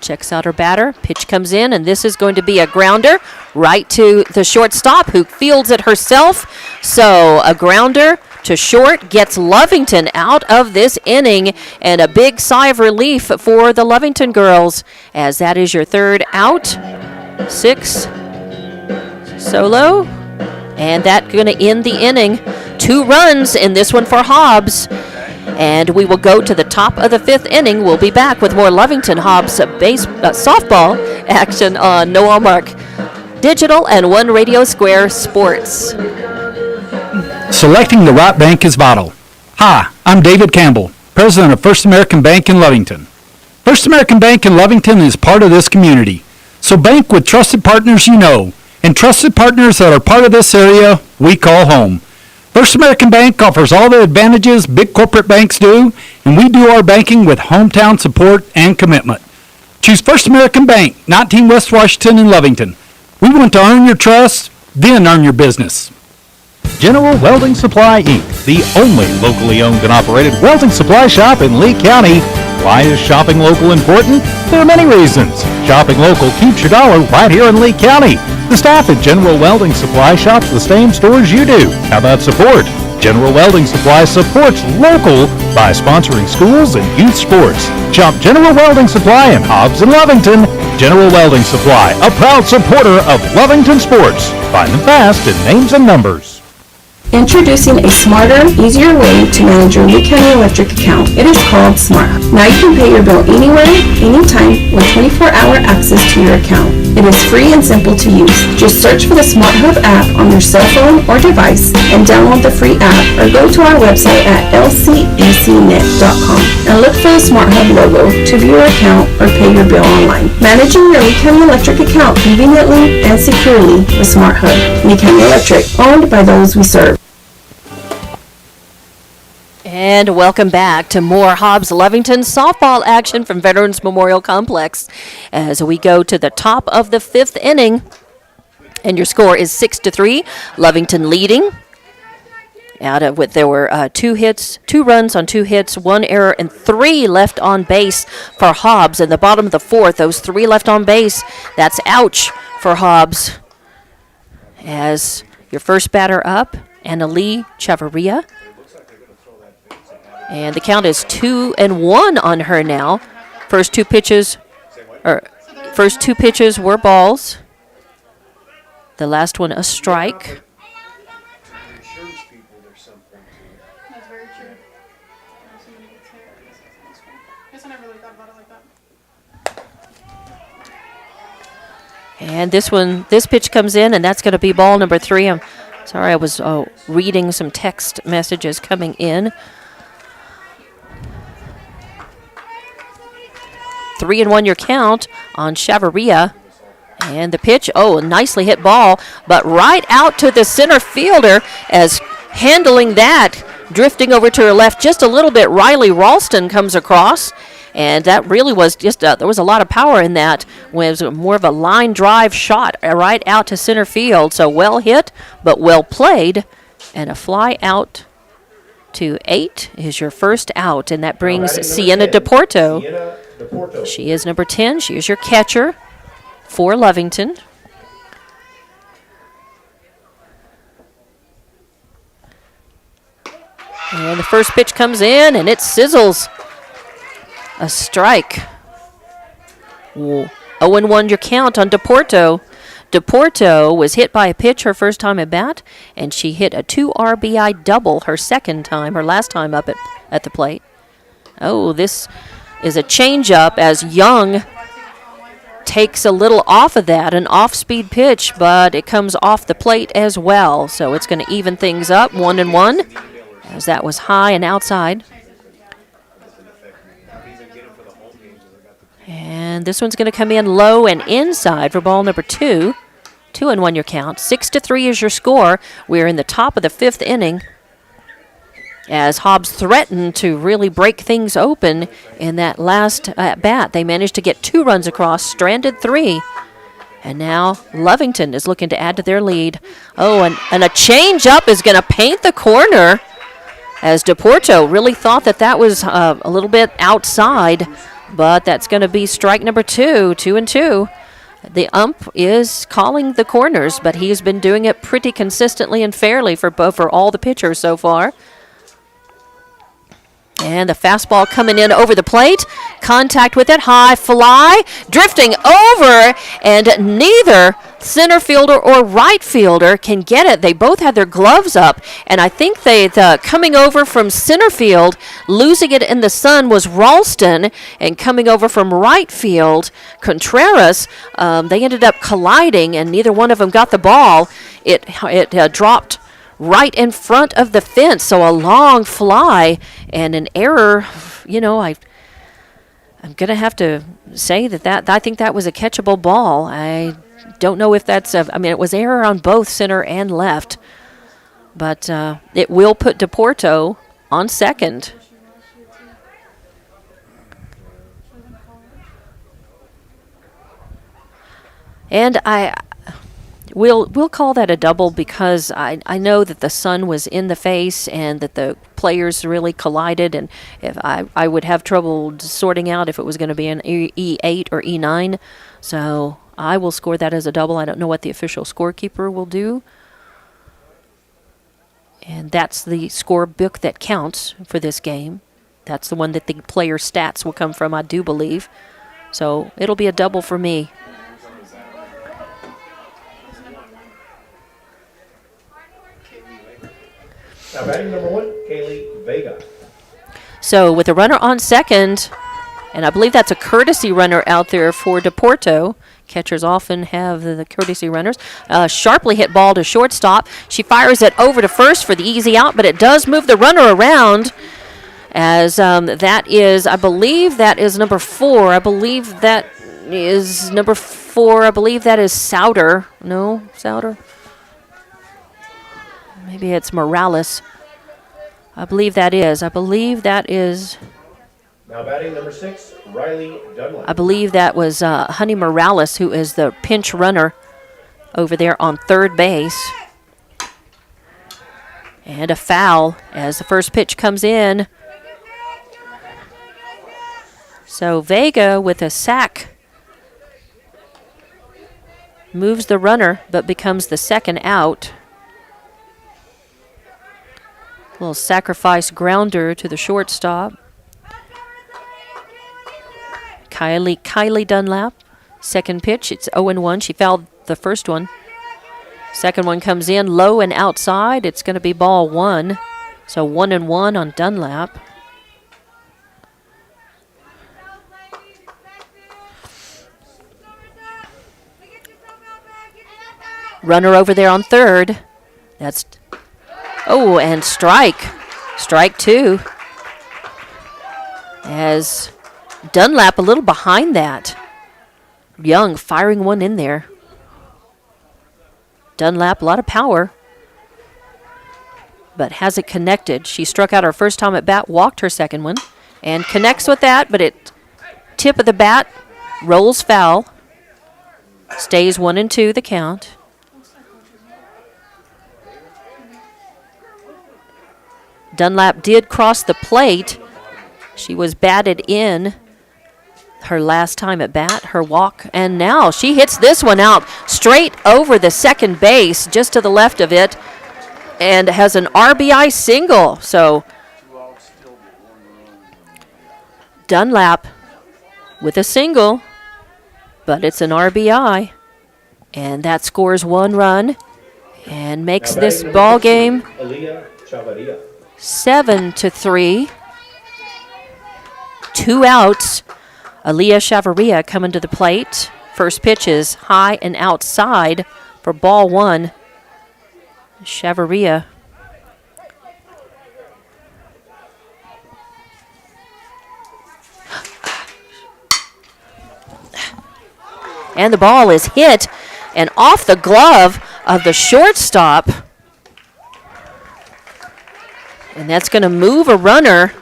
Checks out her batter. Pitch comes in, and this is going to be a grounder right to the shortstop, who fields it herself. So a grounder to short gets Lovington out of this inning, and a big sigh of relief for the Lovington girls, as that is your third out. 6 solo, and that's going to end the inning. 2 runs in this one for Hobbs. And we will go to the top of the 5th inning. We'll be back with more Lovington Hobbs softball action on No Allmark Digital and One Radio Square Sports. Selecting the right bank is vital. Hi, I'm David Campbell, president of First American Bank in Lovington. First American Bank in Lovington is part of this community. So bank with trusted partners you know, and trusted partners that are part of this area we call home. First American Bank offers all the advantages big corporate banks do, and we do our banking with hometown support and commitment. Choose First American Bank, 19 West Washington in Lovington. We want to earn your trust, then earn your business. General Welding Supply, Inc., the only locally owned and operated welding supply shop in Lee County. Why is shopping local important? There are many reasons. Shopping local keeps your dollar right here in Lee County. The staff at General Welding Supply shops the same stores you do. How about support? General Welding Supply supports local by sponsoring schools and youth sports. Shop General Welding Supply in Hobbs and Lovington. General Welding Supply, a proud supporter of Lovington sports. Find them fast in names and numbers. Introducing a smarter, easier way to manage your Lee County Electric account. It is called Smart Hub. Now you can pay your bill anywhere, anytime, with 24-hour access to your account. It is free and simple to use. Just search for the Smart Hub app on your cell phone or device and download the free app, or go to our website at lcecnet.com and look for the Smart Hub logo to view your account or pay your bill online. Managing your Lee County Electric account conveniently and securely with Smart Hub. Lee County Electric, owned by those we serve. And welcome back to more Hobbs Lovington softball action from Veterans Memorial Complex as we go to the top of the 5th inning. And your score is 6-3. Lovington leading. There were 2 runs on 2 hits, 1 error, and 3 left on base for Hobbs. In the bottom of the 4th, those 3 left on base, that's ouch for Hobbs. As your first batter up, Annalie Chavarria. And the count is 2-1 on her now. First two pitches were balls. The last one a strike. That's very true. I guess I never really thought about it like that. And this pitch comes in, and that's going to be ball number 3. I'm sorry, I was reading some text messages coming in. 3-1 your count on Chavarria. And the pitch, a nicely hit ball, but right out to the center fielder, as handling that, drifting over to her left just a little bit, Riley Ralston comes across. And that really was just, there was a lot of power in that. It was more of a line drive shot right out to center field. So well hit, but well played. And a fly out to 8 is your first out. And that brings Sienna DePorto. She is number 10. She is your catcher for Lovington. And the first pitch comes in, and it sizzles. A strike. 0-1 your count on DePorto. DePorto was hit by a pitch her first time at bat, and she hit a 2 RBI double her last time up at the plate. Oh, this is a changeup as Young takes a little off of that, an off-speed pitch, but it comes off the plate as well. So it's going to even things up, 1-1, as that was high and outside. And this one's going to come in low and inside for ball number 2. 2-1 your count. 6-3 is your score. We're in the top of the 5th inning, as Hobbs threatened to really break things open in that last at-bat. They managed to get 2 runs across, stranded 3. And now Lovington is looking to add to their lead. Oh, and a change-up is going to paint the corner, as DePorto really thought that was a little bit outside, but that's going to be strike number 2, 2-2. The ump is calling the corners, but he's been doing it pretty consistently and fairly for all the pitchers so far. And the fastball coming in over the plate. Contact with it. High fly. Drifting over. And neither center fielder or right fielder can get it. They both had their gloves up. And I think coming over from center field, losing it in the sun was Ralston. And coming over from right field, Contreras, they ended up colliding, and neither one of them got the ball. It dropped right in front of the fence, so a long fly and an error. I'm going to have to say that I think that was a catchable ball. I don't know if that's it was error on both center and left, but it will put DePorto on second. And We'll call that a double because I know that the sun was in the face and that the players really collided, and if I would have trouble sorting out if it was going to be an E8 or E9. So I will score that as a double. I don't know what the official scorekeeper will do. And that's the scorebook that counts for this game. That's the one that the player stats will come from, I do believe. So it'll be a double for me. Now batting number 1, Kaylee Vega. So with a runner on second, and I believe that's a courtesy runner out there for DePorto. Catchers often have the courtesy runners. Sharply hit ball to shortstop. She fires it over to first for the easy out, but it does move the runner around, as that is, I believe that is number 4. I believe that is number 4. I believe that is Souter. No, Souter? Maybe it's Morales. I believe that is. Now batting number 6, Riley Dunlap. I believe that was Honey Morales, who is the pinch runner over there on third base. And a foul as the first pitch comes in. So Vega with a sack moves the runner, but becomes the second out. Little sacrifice grounder to the shortstop. Kylie Dunlap, second pitch. It's 0-1. She fouled the first one. Second one comes in low and outside. It's going to be ball 1. So 1-1 on Dunlap. Runner over there on third. That's... Oh, and strike. Strike 2. As Dunlap a little behind that. Young firing one in there. Dunlap, a lot of power, but has it connected. She struck out her first time at bat, walked her second one, and connects with that, but it tip of the bat rolls foul. Stays 1-2 the count. Dunlap did cross the plate. She was batted in her last time at bat, her walk, and now she hits this one out straight over the second base, just to the left of it, and has an RBI single. So Dunlap with a single, but it's an RBI. And that scores 1 run and makes this ball game 7-3. 2 outs. Aaliyah Chavarria coming to the plate. First pitch is high and outside for ball 1. Chavarria. And the ball is hit and off the glove of the shortstop. And that's going to move a runner,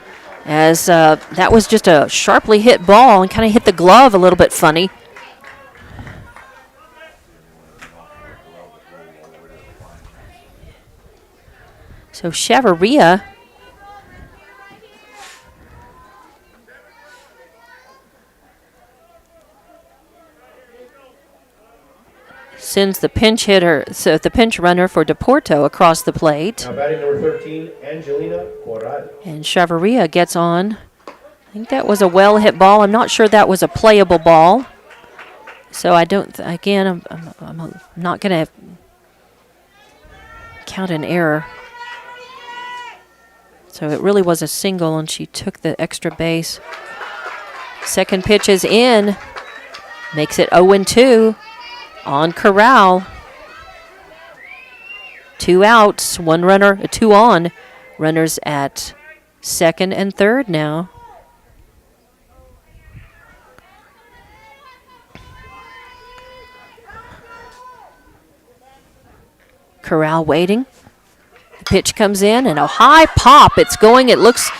as that was just a sharply hit ball and kind of hit the glove a little bit funny. So Chavarria sends the pinch hitter, so the pinch runner for Deporto across the plate. Now batting number 13, Angelina Corral. And Chavarria gets on. I think that was a well-hit ball. I'm not sure that was a playable ball. So I don't, again, I'm not going to count an error. So it really was a single, and she took the extra base. Second pitch is in. Makes it 0-2 on Corral. 2 outs, 1 runner, 2 on. Runners at second and third now. Corral waiting. The pitch comes in and a high pop. It's going, it looks,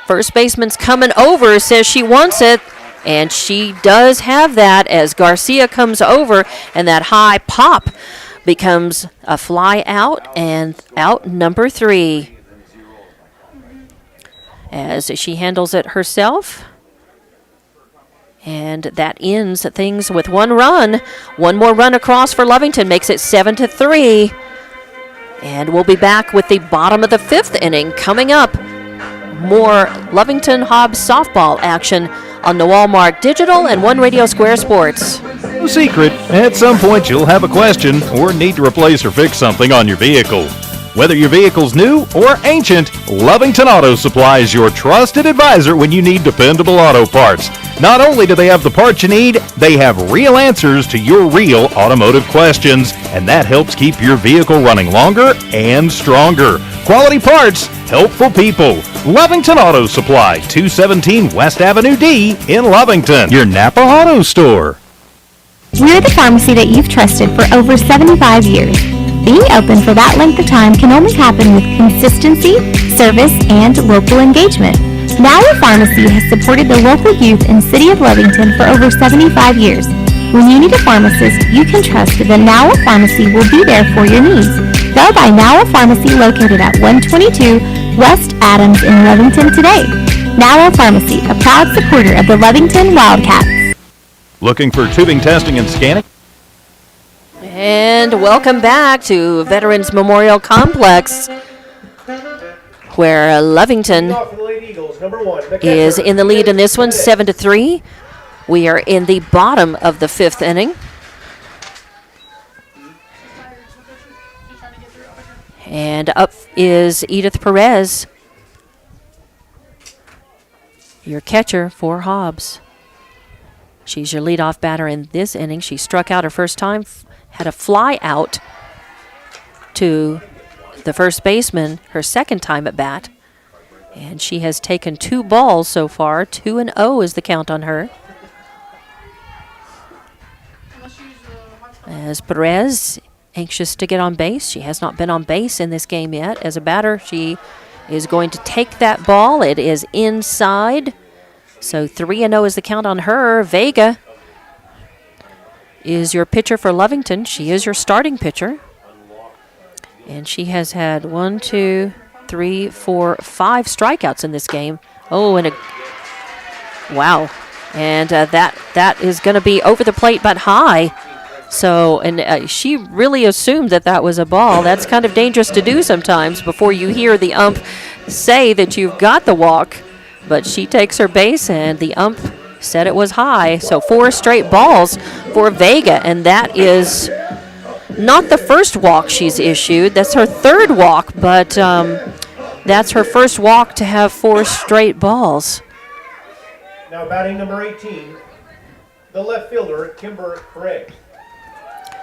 first baseman's coming over, says she wants it. And she does have that as Garcia comes over, and that high pop becomes a fly out, and out number 3. As she handles it herself. And that ends things with 1 run. 1 more run across for Lovington makes it 7-3. And we'll be back with the bottom of the 5th inning coming up. More Lovington Hobbs softball action on the Walmart Digital and One Radio Square Sports. No secret, at some point you'll have a question or need to replace or fix something on your vehicle. Whether your vehicle's new or ancient, Lovington Auto Supply is your trusted advisor when you need dependable auto parts. Not only do they have the parts you need, they have real answers to your real automotive questions, and that helps keep your vehicle running longer and stronger. Quality parts, helpful people. Lovington Auto Supply, 217 West Avenue D in Lovington, your Napa Auto Store. We're the pharmacy that you've trusted for over 75 years. Being open for that length of time can only happen with consistency, service, and local engagement. Now Our Pharmacy has supported the local youth in City of Lovington for over 75 years. When you need a pharmacist, you can trust that Now Our Pharmacy will be there for your needs. Go by Now Our Pharmacy located at 122 West Adams in Lovington today. Now Our Pharmacy, a proud supporter of the Lovington Wildcats. Looking for tubing testing and scanning? And welcome back to Veterans Memorial Complex, where Lovington is in the lead in this one, 7-3. We are in the bottom of the 5th inning. And up is Edith Perez, your catcher for Hobbs. She's your leadoff batter in this inning. She struck out her first time, had a fly out to the first baseman her second time at bat. And she has taken 2 balls so far. 2-0 is the count on her. As Perez, anxious to get on base. She has not been on base in this game yet. As a batter, she is going to take that ball. It is inside. So 3-0 is the count on her. Vega is your pitcher for Lovington. She is your starting pitcher. And she has had 1, 2, 3, 4, 5 strikeouts in this game. Oh, and wow. And that is going to be over the plate but high. So, and she really assumed that was a ball. That's kind of dangerous to do sometimes before you hear the ump say that you've got the walk. but she takes her base, and the ump said it was high. So 4 straight balls for Vega, and that is not the first walk she's issued. That's her 3rd walk, but that's her first walk to have 4 straight balls. Now batting number 18, the left fielder, Kimber Craig.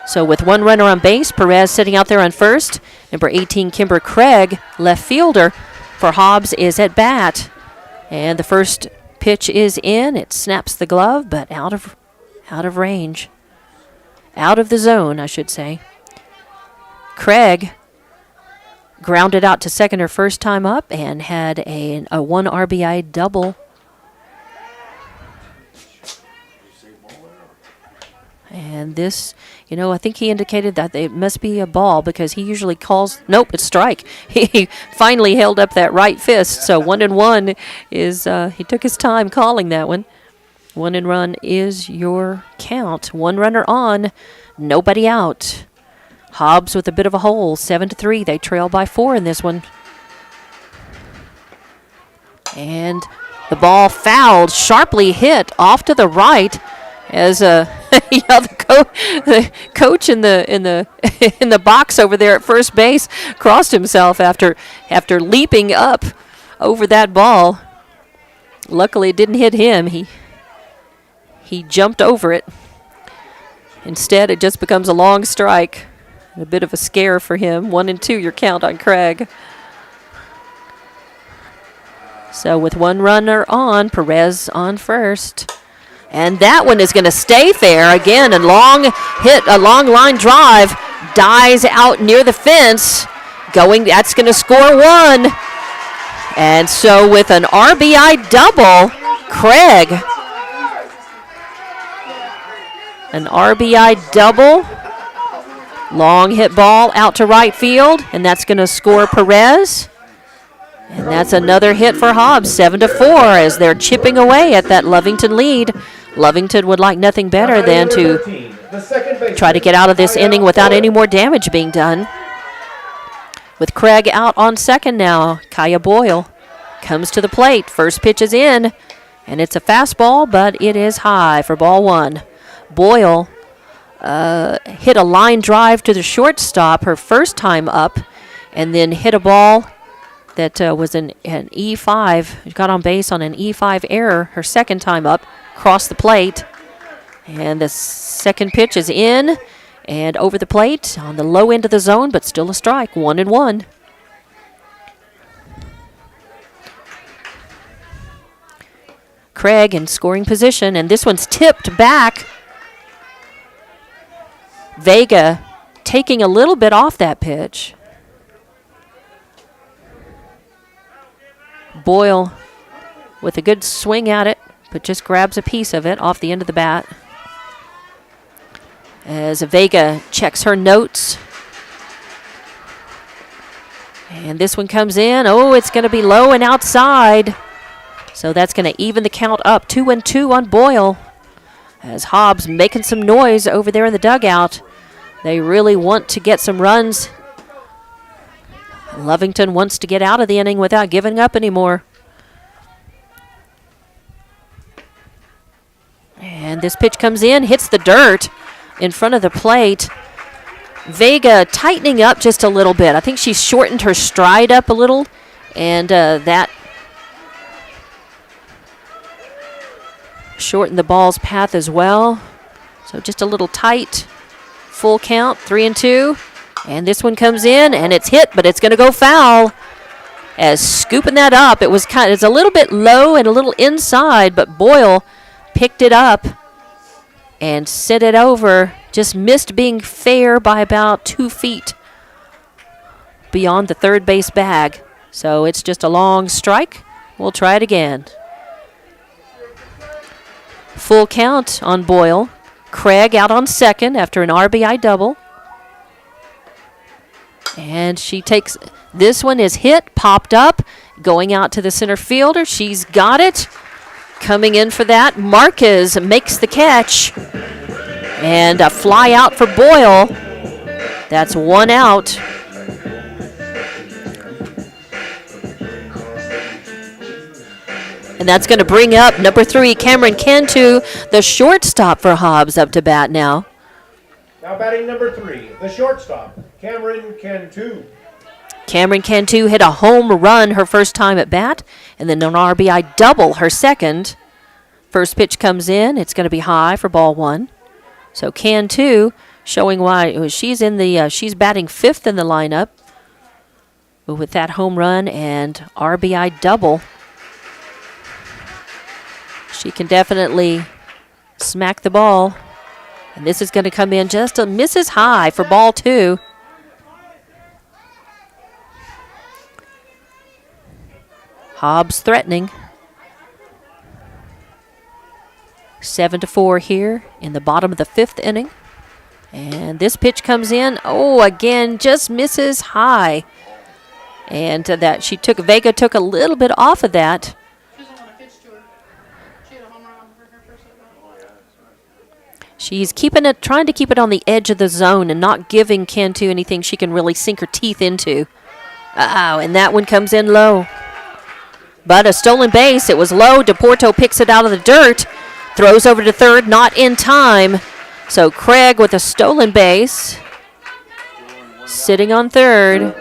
So with 1 runner on base, Perez sitting out there on first. Number 18, Kimber Craig, left fielder for Hobbs, is at bat. And the first pitch is in. It snaps the glove, but out of range. Out of the zone, I should say. Craig grounded out to second her first time up and had a 1 RBI double. And this, I think he indicated that it must be a ball because he usually calls, nope, it's strike. He finally held up that right fist. So 1-1 is, he took his time calling that one. 1-1 is your count. 1 runner on, nobody out. Hobbs with a bit of a hole, 7-3. They trail by 4 in this one. And the ball fouled, sharply hit off to the right. As the coach in the box over there at first base crossed himself after leaping up over that ball. Luckily, it didn't hit him. He jumped over it. Instead, it just becomes a long strike. A bit of a scare for him. 1-2, your count on Craig. So with 1 runner on, Perez on first. And that one is going to stay fair. Again, a long line drive. Dies out near the fence. That's going to score 1. And so with an RBI double, Craig. An RBI double. Long hit ball out to right field. And that's going to score Perez. And that's another hit for Hobbs, 7-4, as they're chipping away at that Lovington lead. Lovington would like nothing better than to try to get out of this inning without any more damage being done. With Craig out on second now, Kaya Boyle comes to the plate. First pitch is in, and it's a fastball, but it is high for ball 1. Boyle hit a line drive to the shortstop her first time up, and then hit a ball that was an E5. Got on base on an E5 error her second time up. Crossed the plate, and the second pitch is in and over the plate on the low end of the zone, but still a strike. 1-1. Craig in scoring position, and this one's tipped back. Vega taking a little bit off that pitch. Boyle with a good swing at it, but just grabs a piece of it off the end of the bat. As Vega checks her notes. And this one comes in. Oh, it's going to be low and outside. So that's going to even the count up. 2-2 on Boyle. As Hobbs making some noise over there in the dugout. They really want to get some runs. Lovington wants to get out of the inning without giving up anymore. And this pitch comes in, hits the dirt in front of the plate. Vega tightening up just a little bit. I think she's shortened her stride up a little, and that shortened the ball's path as well. So just a little tight. Full count, 3-2. And this one comes in, and it's hit, but it's going to go foul. As scooping that up, it's a little bit low and a little inside, but Boyle picked it up and sent it over. Just missed being fair by about 2 feet beyond the third base bag. So it's just a long strike. We'll try it again. Full count on Boyle. Craig out on second after an RBI double. And she takes, this one is hit, popped up, going out to the center fielder. She's got it. Coming in for that, Marquez makes the catch. And a fly out for Boyle. That's 1 out. And that's going to bring up number 3, Cameron Cantu, the shortstop for Hobbs, up to bat now. Now batting number 3, the shortstop, Cameron Cantu. Cameron Cantu hit a home run her first time at bat, and then an RBI double her second. First pitch comes in. It's going to be high for ball 1. So Cantu showing why she's she's batting 5th in the lineup with that home run and RBI double. She can definitely smack the ball. And this is going to come in just a misses high for ball 2. Hobbs threatening. 7-4 here in the bottom of the 5th inning. And this pitch comes in. Oh, again, just misses high. And Vega took a little bit off of that. She's trying to keep it on the edge of the zone and not giving Cantu anything she can really sink her teeth into. And that one comes in low. But a stolen base. It was low. DePorto picks it out of the dirt. Throws over to third, not in time. So Craig with a stolen base. Sitting on third.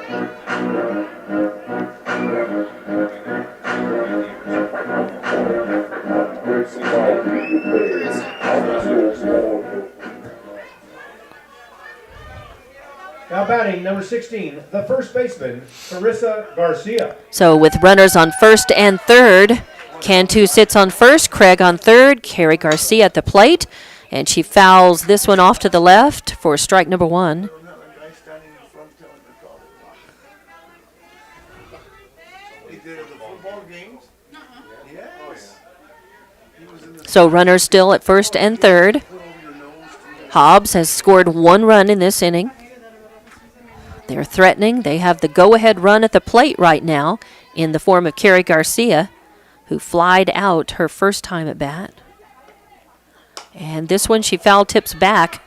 Now batting number 16, the first baseman, Carissa Garcia. So with runners on first and third, Cantu sits on first, Craig on third, Carrie Garcia at the plate, and she fouls this one off to the left for strike number 1. So runners still at first and third. Hobbs has scored 1 run in this inning. They're threatening. They have the go-ahead run at the plate right now in the form of Carrie Garcia, who flied out her first time at bat. And this one she foul tips back.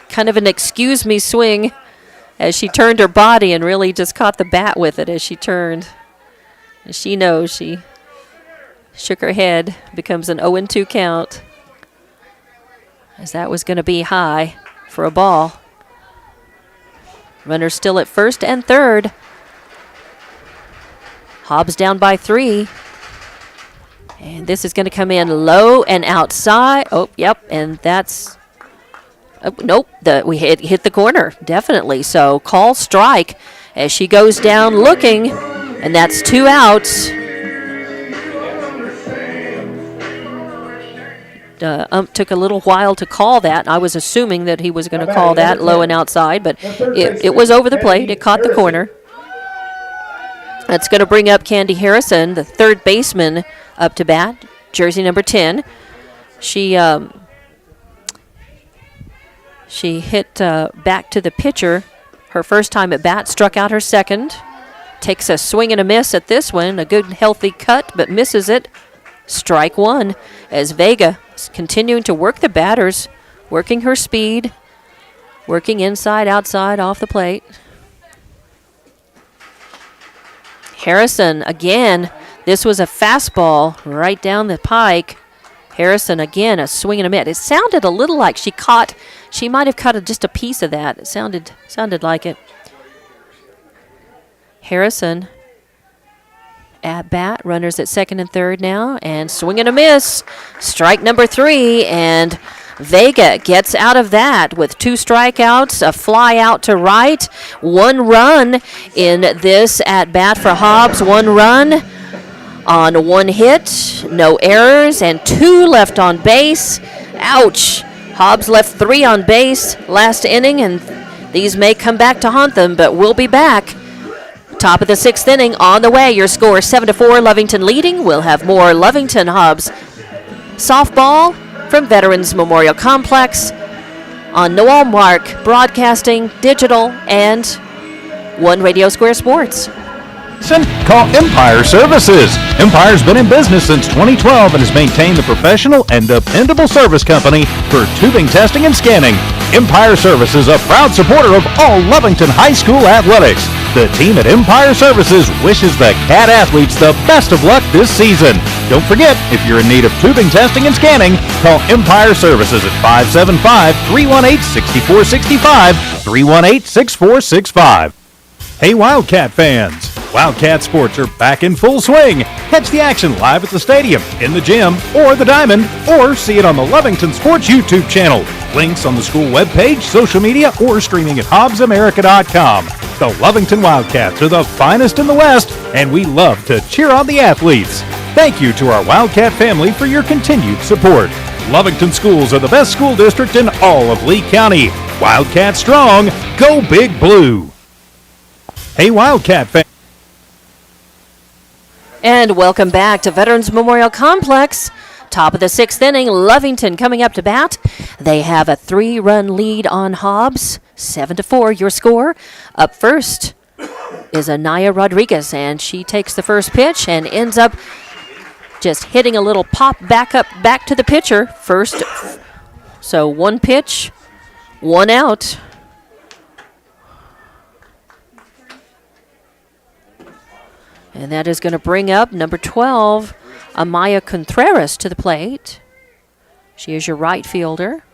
Kind of an excuse-me swing as she turned her body and really just caught the bat with it as she turned. And she knows she shook her head. Becomes an 0-2 count, as that was going to be high for a ball. Runners still at first and third. Hobbs down by 3. And this is going to come in low and outside. Oh, yep, and that's... Oh, nope, we hit the corner, definitely. So call strike as she goes down looking, and that's 2 outs. Took a little while to call that. I was assuming that he was going to call that low and outside, but it was over the plate. It caught the corner. That's going to bring up Candy Harrison, the third baseman, up to bat, jersey number 10. She hit back to the pitcher her first time at bat, struck out her second. Takes a swing and a miss at this one. A good, healthy cut, but misses it. Strike 1 as Vega is continuing to work the batters, working her speed, working inside, outside, off the plate. Harrison, again, this was a fastball right down the pike. Harrison, again, a swing and a miss. It sounded a little like she might have caught just a piece of that. It sounded like it. Harrison at bat, runners at second and third now, and swing and a miss. Strike number 3, and Vega gets out of that with 2 strikeouts, a fly out to right, 1 run in this at bat for Hobbs, 1 run on 1 hit, no errors, and 2 left on base. Ouch! Hobbs left 3 on base last inning, and these may come back to haunt them, but we'll be back. Top of the 6th inning on the way. Your score 7-4, Lovington leading. We'll have more Lovington Hobbs softball from Veterans Memorial Complex on Noel Mark Broadcasting, Digital, and One Radio Square Sports. Call Empire Services. Empire's been in business since 2012 and has maintained the professional and dependable service company for tubing testing and scanning. Empire Services, a proud supporter of all Lovington High School athletics. The team at Empire Services wishes the Cat athletes the best of luck this season. Don't forget, if you're in need of tubing testing and scanning, call Empire Services at 575-318-6465, 318-6465. Hey Wildcat fans! Wildcat sports are back in full swing. Catch the action live at the stadium, in the gym, or the Diamond, or see it on the Lovington Sports YouTube channel. Links on the school webpage, social media, or streaming at hobbsamerica.com. The Lovington Wildcats are the finest in the West, and we love to cheer on the athletes. Thank you to our Wildcat family for your continued support. Lovington schools are the best school district in all of Lee County. Wildcat strong, go Big Blue! Hey Wildcat fans! And welcome back to Veterans Memorial Complex. Top of the 6th inning, Lovington coming up to bat. They have a 3-run lead on Hobbs, 7-4 your score. Up first is Anaya Rodriguez, and she takes the first pitch and ends up just hitting a little pop back to the pitcher first. So 1 pitch, 1 out. And that is going to bring up number 12, Amaya Contreras, to the plate. She is your right fielder.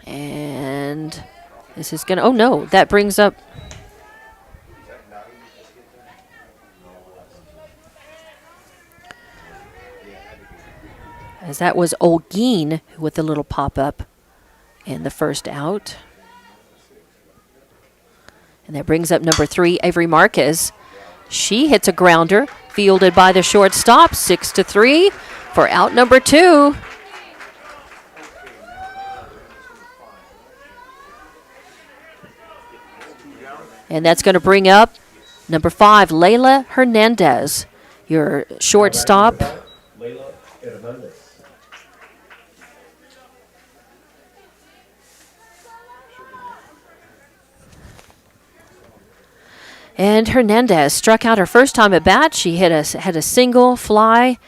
And this is going to, oh no, that brings up, as that was Olguin with the little pop-up in the first out. And that brings up number 3, Avery Marquez. She hits a grounder, fielded by the shortstop, 6-3 for out number 2. And that's going to bring up number 5, Layla Hernandez, your shortstop. Layla Hernandez. And Hernandez struck out her first time at bat. She had a single fly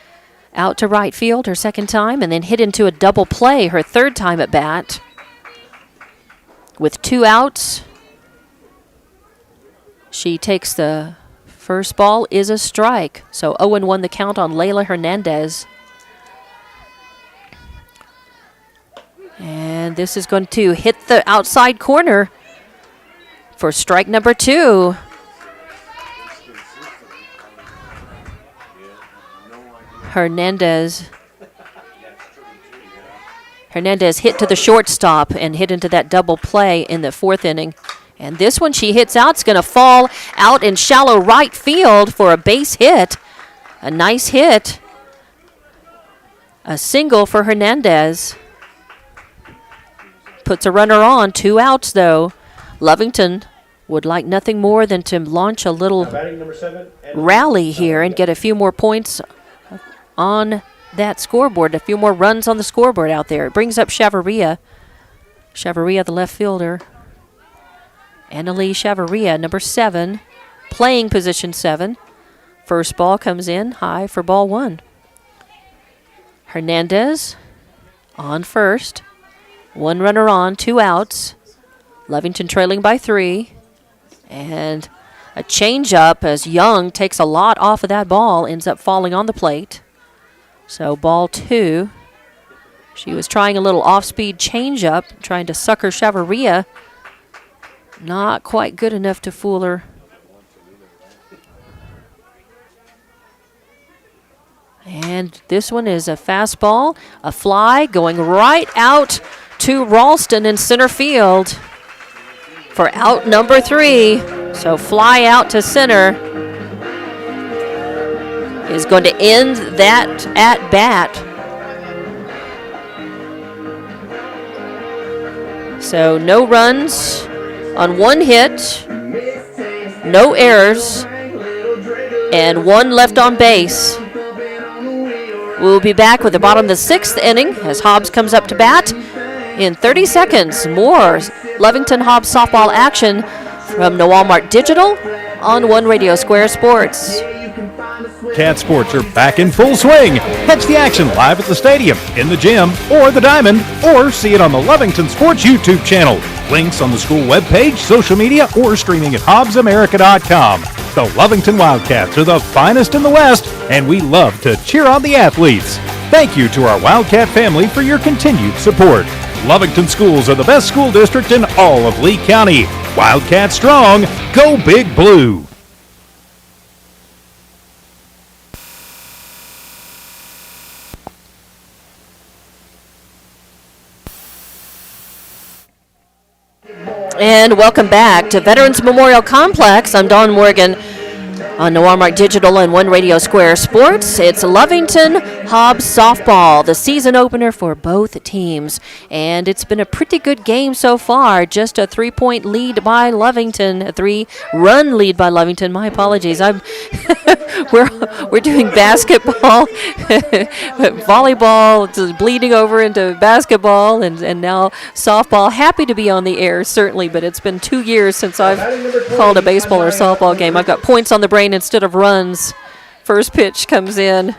out to right field her second time, and then hit into a double play her third time at bat. With 2 outs, she takes the first ball, is a strike. So 0-1 the count on Layla Hernandez. And this is going to hit the outside corner for strike number 2. Hernandez hit to the shortstop and hit into that double play in the 4th inning. And this one she hits out. It's going to fall out in shallow right field for a base hit. A nice hit. A single for Hernandez. Puts a runner on. 2 outs, though. Lovington would like nothing more than to launch a little rally here and get a few more points on that scoreboard, a few more runs on the scoreboard out there. It brings up Chavarria. Chavarria, the left fielder. Annalie Chavarria, number 7, playing position 7. First ball comes in high for ball 1. Hernandez on first. 1 runner on, 2 outs. Lovington trailing by 3. And a changeup as Young takes a lot off of that ball, ends up falling on the plate. So ball 2. She was trying a little off-speed changeup, trying to sucker Chavarria. Not quite good enough to fool her. And this one is a fastball, a fly going right out to Ralston in center field for out number 3. So fly out to center is going to end that at bat. So no runs on 1 hit, no errors, and 1 left on base. We'll be back with the bottom of the 6th inning as Hobbs comes up to bat. In 30 seconds, more Lovington Hobbs softball action from the Walmart Digital on One Radio Square Sports. Cat sports are back in full swing. Catch the action live at the stadium, in the gym, or the Diamond, or see it on the Lovington Sports YouTube channel. Links on the school webpage, social media, or streaming at hobbsamerica.com. The Lovington Wildcats are the finest in the West, and we love to cheer on the athletes. Thank you to our Wildcat family for your continued support. Lovington schools are the best school district in all of Lee County. Wildcat strong, go Big Blue. And welcome back to Veterans Memorial Complex. I'm Dawn Morgan on Noirmark Digital and One Radio Square Sports. It's Lovington Hobbs softball, the season opener for both teams. And it's been a pretty good game so far. Just a 3-point lead by Lovington, a 3-run lead by Lovington. My apologies. We're doing basketball, volleyball, it's bleeding over into basketball, and now softball. Happy to be on the air, certainly, but it's been 2 years since I've called a baseball or softball game. I've got points on the brain instead of runs. First pitch comes in.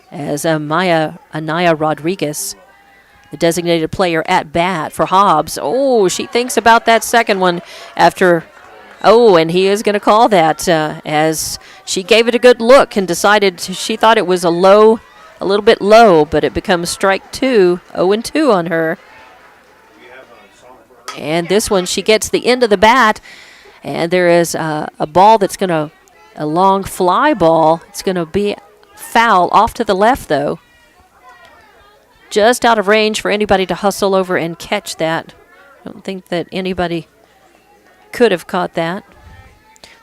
As Anaya Rodriguez, the designated player at bat for Hobbs. Oh, she thinks about that second one after. Oh, and he is going to call that as she gave it a good look and decided she thought it was a little bit low, but it becomes strike 2, 0-2 on her. And this one, she gets the end of the bat, and there is a ball that's a long fly ball. It's going to be foul off to the left, though. Just out of range for anybody to hustle over and catch that. I don't think that anybody could have caught that.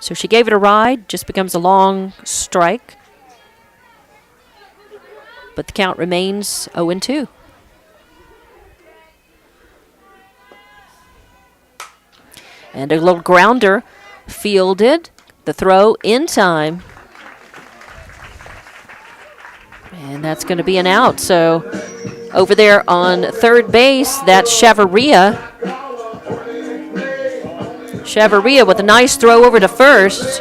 So she gave it a ride, just becomes a long strike. But the count remains 0-2. And a little grounder fielded. The throw in time. And that's going to be an out. So over there on third base, that's Chavarria. Chavarria with a nice throw over to first.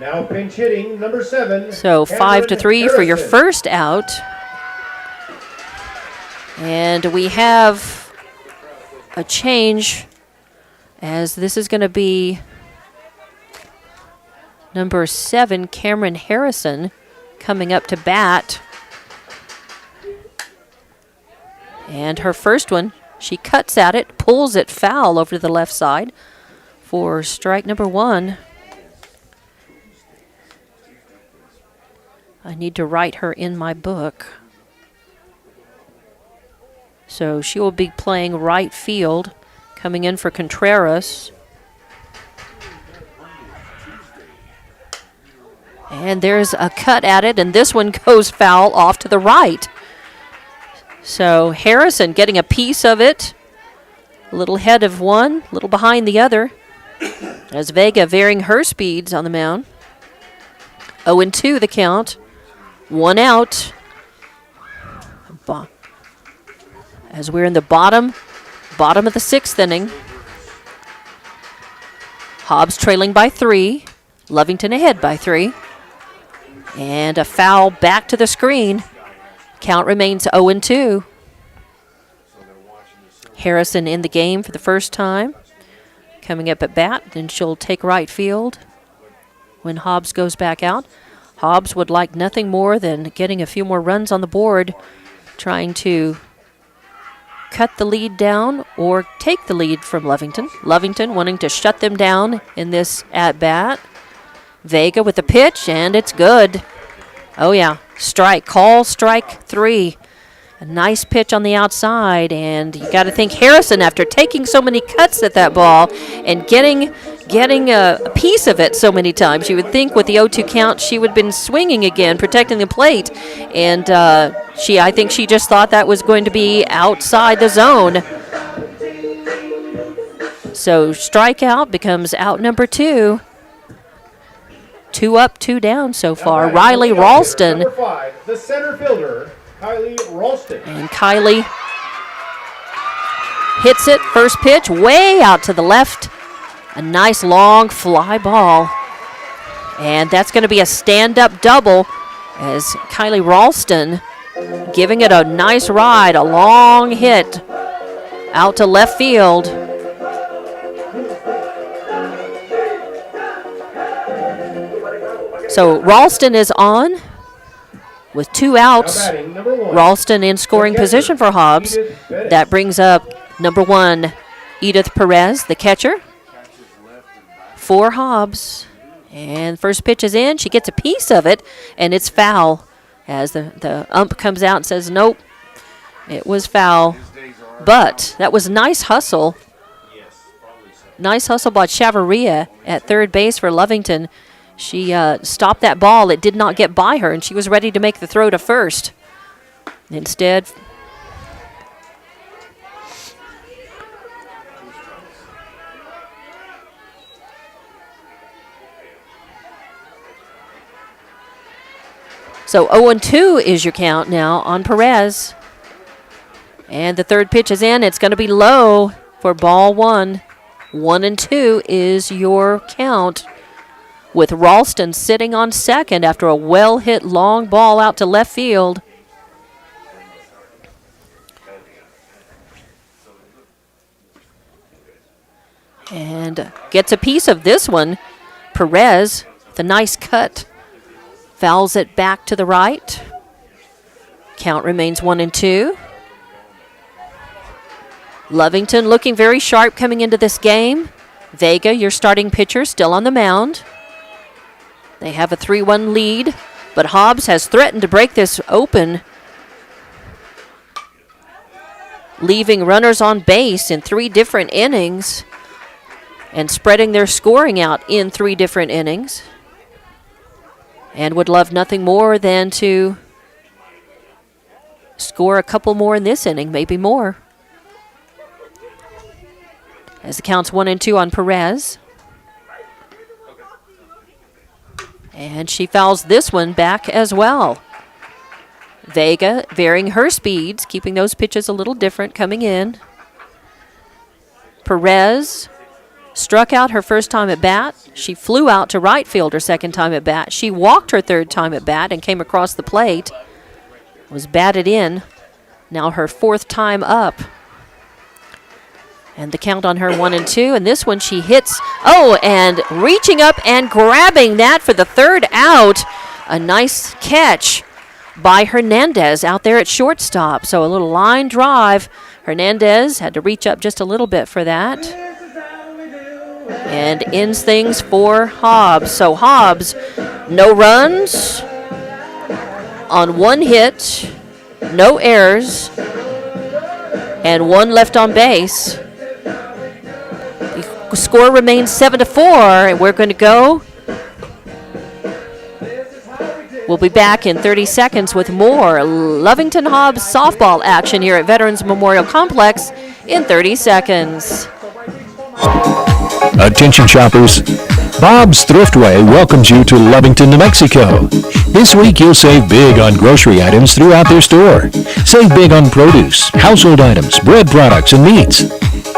Now pinch hitting, number 7. So 5-3 for your first out. And we have a change, as this is going to be number 7, Cameron Harrison, coming up to bat. And her first one, she cuts at it, pulls it foul over to the left side for strike number 1. I need to write her in my book. So she will be playing right field, coming in for Contreras. And there's a cut at it, and this one goes foul off to the right. So Harrison getting a piece of it. A little ahead of one, a little behind the other. As Vega varying her speeds on the mound. 0-2 the count. 1 out. As we're in the bottom of the 6th inning. Hobbs trailing by 3. Lovington ahead by 3. And a foul back to the screen. Count remains 0-2. Harrison in the game for the first time. Coming up at bat, then she'll take right field when Hobbs goes back out. Hobbs would like nothing more than getting a few more runs on the board, trying to cut the lead down or take the lead from Lovington. Lovington wanting to shut them down in this at-bat. Vega with the pitch, and it's good. Oh, yeah. Strike. Call strike 3. A nice pitch on the outside, and you got to think Harrison, after taking so many cuts at that ball and getting a piece of it so many times, you would think with the 0-2 count she would have been swinging again, protecting the plate. And I think she just thought that was going to be outside the zone. So strikeout becomes out number 2. 2 up, 2 down so far. Riley Ralston. Number 5, the center fielder, Kylie Ralston. And Kylie hits it. First pitch way out to the left. A nice long fly ball. And that's going to be a stand-up double as Kylie Ralston giving it a nice ride, a long hit out to left field. So Ralston is on with 2 outs. Ralston in scoring position for Hobbs. That brings up number 1, Edith Perez, the catcher, for Hobbs. And first pitch is in. She gets a piece of it, and it's foul. As the ump comes out and says, nope, it was foul. But that was nice hustle. Nice hustle by Chavarria at third base for Lovington. She stopped that ball. It did not get by her, and she was ready to make the throw to first. Instead, so 0-2 is your count now on Perez. And the third pitch is in. It's going to be low for ball 1. 1-2 is your count, with Ralston sitting on second after a well-hit long ball out to left field. And gets a piece of this one. Perez, with a nice cut, fouls it back to the right. Count remains 1-2. Lovington looking very sharp coming into this game. Vega, your starting pitcher, still on the mound. They have a 3-1 lead, but Hobbs has threatened to break this open, leaving runners on base in 3 different innings and spreading their scoring out in 3 different innings, and would love nothing more than to score a couple more in this inning, maybe more. As the count's 1-2 on Perez. And she fouls this one back as well. Vega varying her speeds, keeping those pitches a little different coming in. Perez struck out her first time at bat. She flew out to right field her second time at bat. She walked her third time at bat and came across the plate. Was batted in. Now her 4th time up. And the count on her 1-2. And this one she hits. Oh, and reaching up and grabbing that for the 3rd out. A nice catch by Hernandez out there at shortstop. So a little line drive. Hernandez had to reach up just a little bit for that. And ends things for Hobbs. So Hobbs, no runs on 1 hit, no errors, and 1 left on base. The score remains 7-4, and we're going to go. We'll be back in 30 seconds with more Lovington Hobbs softball action here at Veterans Memorial Complex in 30 seconds. Attention shoppers, Bob's Thriftway welcomes you to Lovington, New Mexico. This week you'll save big on grocery items throughout their store. Save big on produce, household items, bread products, and meats.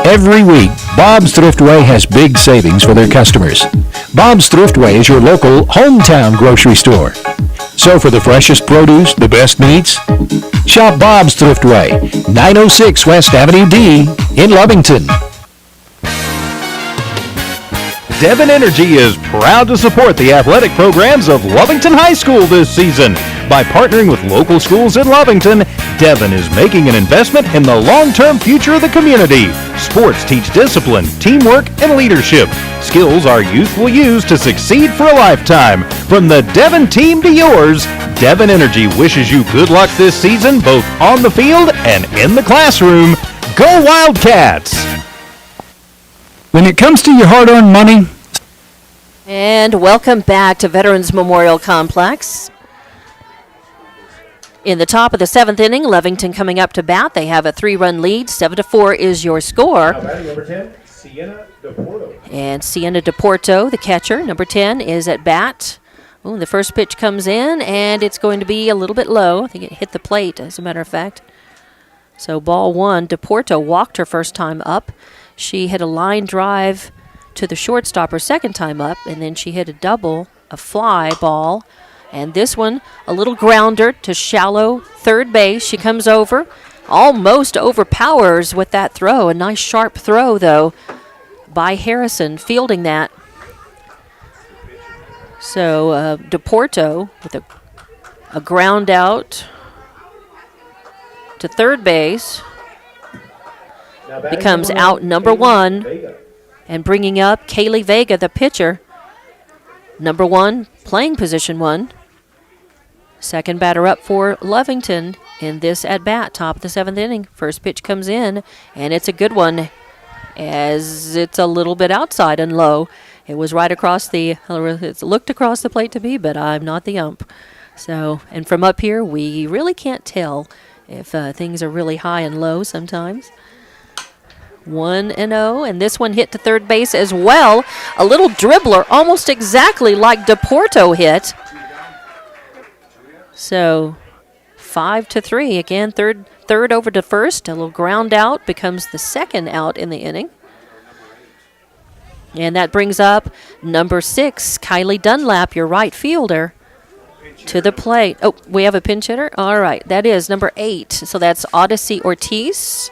Every week, Bob's Thriftway has big savings for their customers. Bob's Thriftway is your local hometown grocery store. So for the freshest produce, the best meats, shop Bob's Thriftway, 906 West Avenue D in Lovington. Devon Energy is proud to support the athletic programs of Lovington High School this season. By partnering with local schools in Lovington, Devon is making an investment in the long-term future of the community. Sports teach discipline, teamwork, and leadership. Skills our youth will use to succeed for a lifetime. From the Devon team to yours, Devon Energy wishes you good luck this season, both on the field and in the classroom. Go Wildcats! When it comes to your hard-earned money... And welcome back to Veterans Memorial Complex. In the top of the 7th inning, Lovington coming up to bat. They have a 3-run lead. 7-4 is your score. Number 10, Sienna DePorto. And Sienna DePorto, the catcher, number 10, is at bat. Ooh, the first pitch comes in, and it's going to be a little bit low. I think it hit the plate, as a matter of fact. So ball 1, DePorto walked her first time up. She hit a line drive to the shortstop her second time up, and then she hit a double, a fly ball, And this one, a little grounder to shallow third base. She comes over, almost overpowers with that throw. A nice sharp throw, though, by Harrison, fielding that. So DePorto with a ground out to third base. Becomes out number 1. And bringing up Kaylee Vega, the pitcher. Number 1, playing position 1. Second batter up for Lovington in this at-bat, top of the 7th inning. First pitch comes in, and it's a good one, as it's a little bit outside and low. It was right across it looked across the plate to me, but I'm not the ump. So, and from up here, we really can't tell if things are really high and low sometimes. 1-0, and this one hit to third base as well. A little dribbler, almost exactly like DePorto hit. So 5-3 again. Third over to first. A little ground out becomes the second out in the inning. And that brings up number 6, Kylie Dunlap, your right fielder, to the plate. Oh, we have a pinch hitter? All right, that is number 8. So that's Odyssey Ortiz.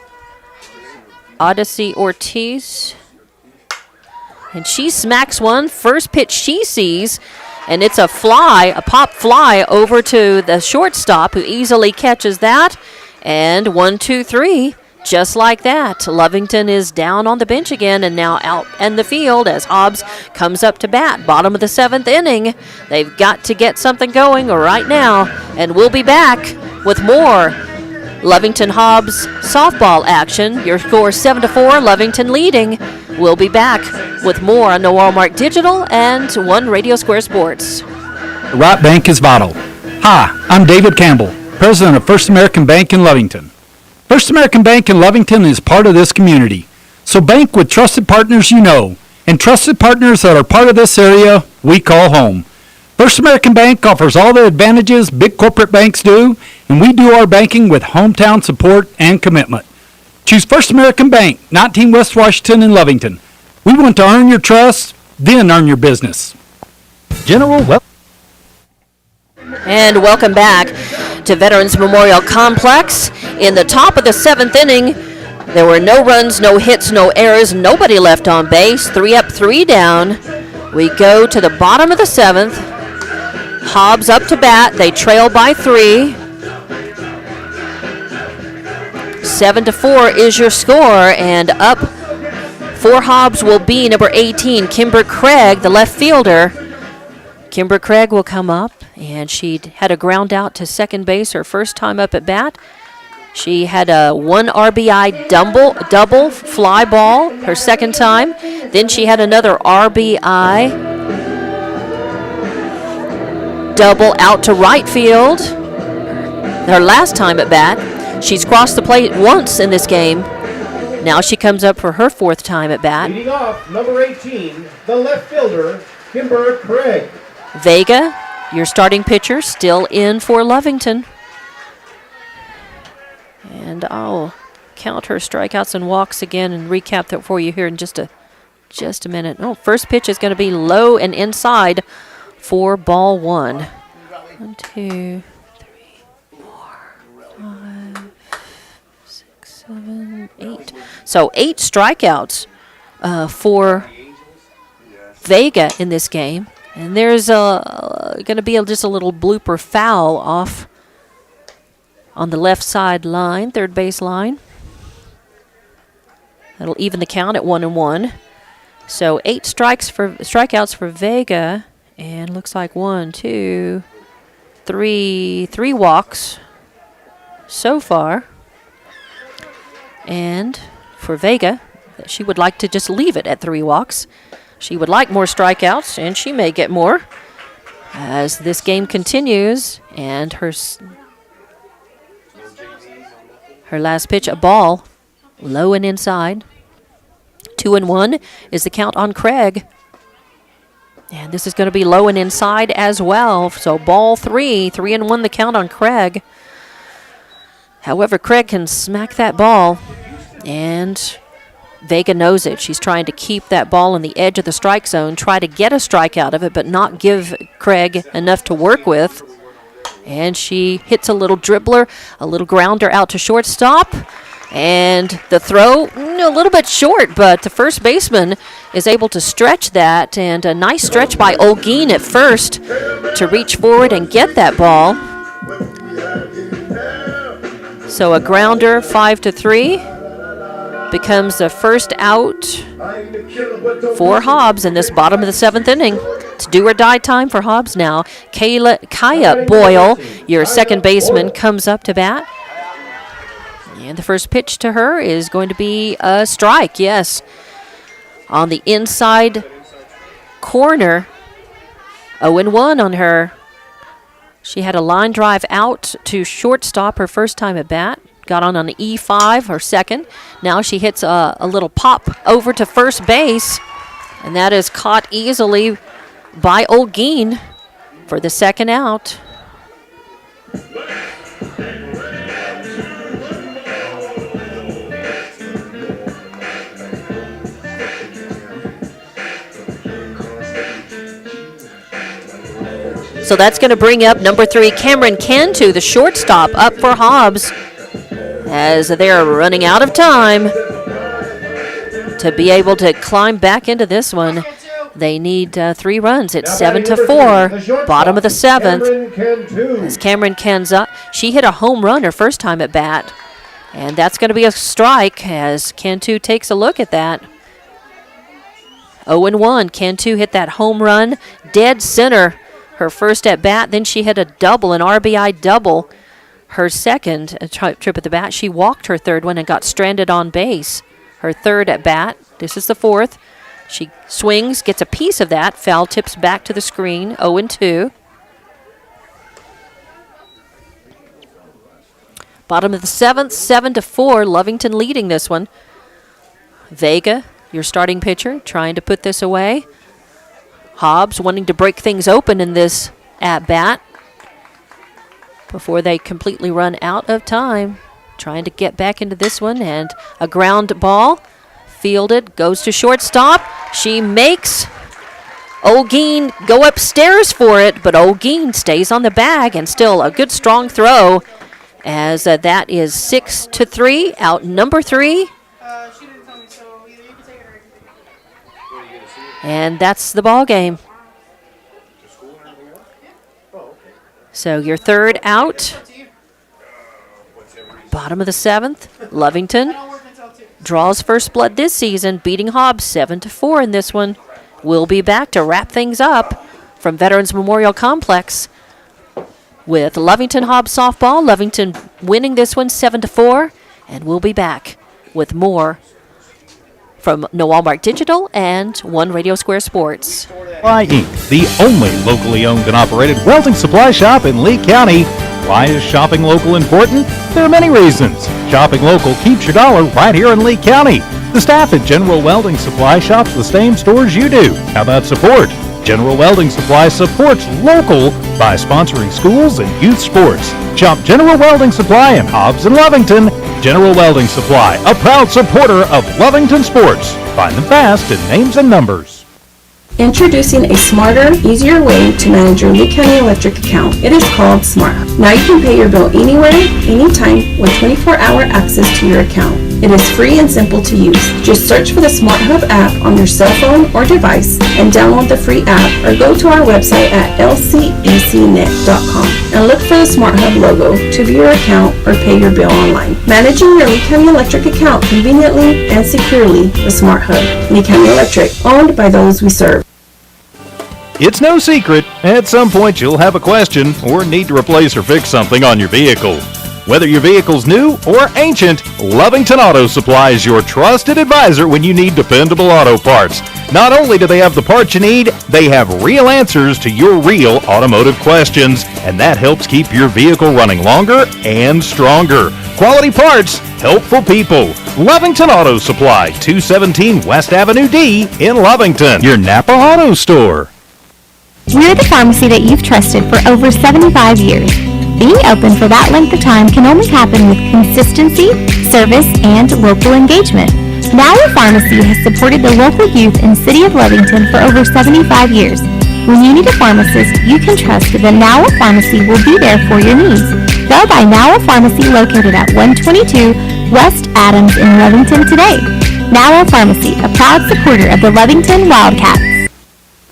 And she smacks one. First pitch she sees, and it's a pop fly over to the shortstop, who easily catches that. And 1-2-3, just like that. Lovington is down on the bench again and now out in the field as Hobbs comes up to bat. Bottom of the 7th inning. They've got to get something going right now, and we'll be back with more Lovington Hobbs softball action. Your score 7-4, Lovington leading. We'll be back with more on the Walmart Digital and One Radio Square Sports. The right bank is vital. Hi, I'm David Campbell, president of First American Bank in Lovington. First American Bank in Lovington is part of this community. So bank with trusted partners you know, and trusted partners that are part of this area we call home. First American Bank offers all the advantages big corporate banks do, and we do our banking with hometown support and commitment. Choose First American Bank, 19 West Washington in Lovington. We want to earn your trust, then earn your business. And welcome back to Veterans Memorial Complex. In the top of the 7th inning, there were no runs, no hits, no errors, nobody left on base. 3 up, 3 down. We go to the bottom of the 7th. Hobbs up to bat. They trail by 3. 7-4 is your score, and up for Hobbs will be number 18, Kimber Craig, the left fielder. Kimber Craig will come up, and she had a ground out to second base her first time up at bat. She had a 1 RBI double fly ball her second time. Then she had another RBI double out to right field her last time at bat. She's crossed the plate once in this game. Now she comes up for her 4th time at bat. Leading off, number 18, the left fielder, Kimber Craig. Vega, your starting pitcher, still in for Lovington. And I'll count her strikeouts and walks again and recap that for you here in just a minute. Oh, first pitch is going to be low and inside for ball 1. 1, 2, 3, 4, 5, 6, 7, 8. So 8 strikeouts for Vega in this game. And there's going to be just a little blooper foul off on the left side line, third base line. That'll even the count at 1-1. So 8 strikeouts for Vega, and looks like 1, 2, 3 walks so far. And for Vega, she would like to just leave it at 3 walks. She would like more strikeouts, and she may get more as this game continues. And her last pitch, a ball, low and inside. 2-1 is the count on Craig. And this is going to be low and inside as well. So ball 3, 3-1 the count on Craig. However, Craig can smack that ball and Vega knows it. She's trying to keep that ball on the edge of the strike zone, try to get a strike out of it, but not give Craig enough to work with. And she hits a little dribbler, a little grounder out to shortstop. And the throw, a little bit short, but the first baseman is able to stretch that. And a nice stretch by Olguin at first to reach forward and get that ball. So a grounder, 5-3, becomes the first out for Hobbs in this bottom of the 7th inning. It's do or die time for Hobbs now. Kaya Boyle, your second baseman, comes up to bat. And the first pitch to her is going to be a strike, yes. On the inside corner, 0-1 on her. She had a line drive out to shortstop her first time at bat. Got on an E5, her second. Now she hits a little pop over to first base. And that is caught easily by Olguin for the second out. So that's going to bring up number 3, Cameron Cantu, the shortstop, up for Hobbs as they're running out of time to be able to climb back into this one. They need 3 runs. It's 7-4, bottom of the 7th. As Cameron Cantu, she hit a home run her first time at bat, and that's going to be a strike as Cantu takes a look at that. 0-1. Cantu hit that home run dead center her first at bat. Then she hit a double, an RBI double, her second trip at the bat. She walked her third one and got stranded on base. Her third at bat. This is the 4th. She swings, gets a piece of that. Foul tips back to the screen. 0-2. Bottom of the 7th, 7-4. Lovington leading this one. Vega, your starting pitcher, trying to put this away. Hobbs wanting to break things open in this at-bat before they completely run out of time. Trying to get back into this one, and a ground ball fielded, goes to shortstop. She makes Olguin go upstairs for it, but Olguin stays on the bag, and still a good strong throw as that is 6-3, out number 3. She didn't tell me, so either you can take it or I can take it. And that's the ball game. So your third out. Bottom of the 7th, Lovington draws first blood this season, beating Hobbs 7-4 in this one. We'll be back to wrap things up from Veterans Memorial Complex with Lovington Hobbs softball. Lovington winning this one 7-4, and we'll be back with more from No Walmart Digital and One Radio Square Sports. Supply Inc., the only locally owned and operated welding supply shop in Lee County. Why is shopping local important? There are many reasons. Shopping local keeps your dollar right here in Lee County. The staff at General Welding Supply shops the same stores you do. How about support? General Welding Supply supports local by sponsoring schools and youth sports. Shop General Welding Supply in Hobbs and Lovington. General Welding Supply, a proud supporter of Lovington sports. Find them fast in names and numbers. Introducing a smarter, easier way to manage your Lee County Electric account. It is called Smart Hub. Now you can pay your bill anywhere, anytime, with 24-hour access to your account. It is free and simple to use. Just search for the Smart Hub app on your cell phone or device and download the free app, or go to our website at lcecnet.com and look for the Smart Hub logo to view your account or pay your bill online. Managing your Lee County Electric account conveniently and securely with Smart Hub. Lee County Electric, owned by those we serve. It's no secret, at some point you'll have a question or need to replace or fix something on your vehicle. Whether your vehicle's new or ancient, Lovington Auto Supply is your trusted advisor when you need dependable auto parts. Not only do they have the parts you need, they have real answers to your real automotive questions, and that helps keep your vehicle running longer and stronger. Quality parts, helpful people. Lovington Auto Supply, 217 West Avenue D in Lovington, your Napa Auto Store. We're the pharmacy that you've trusted for over 75 years. Being open for that length of time can only happen with consistency, service, and local engagement. Now Pharmacy has supported the local youth in City of Lovington for over 75 years. When you need a pharmacist, you can trust that Now Pharmacy will be there for your needs. Go by Now Pharmacy located at 122 West Adams in Lovington today. Now Pharmacy, a proud supporter of the Lovington Wildcats.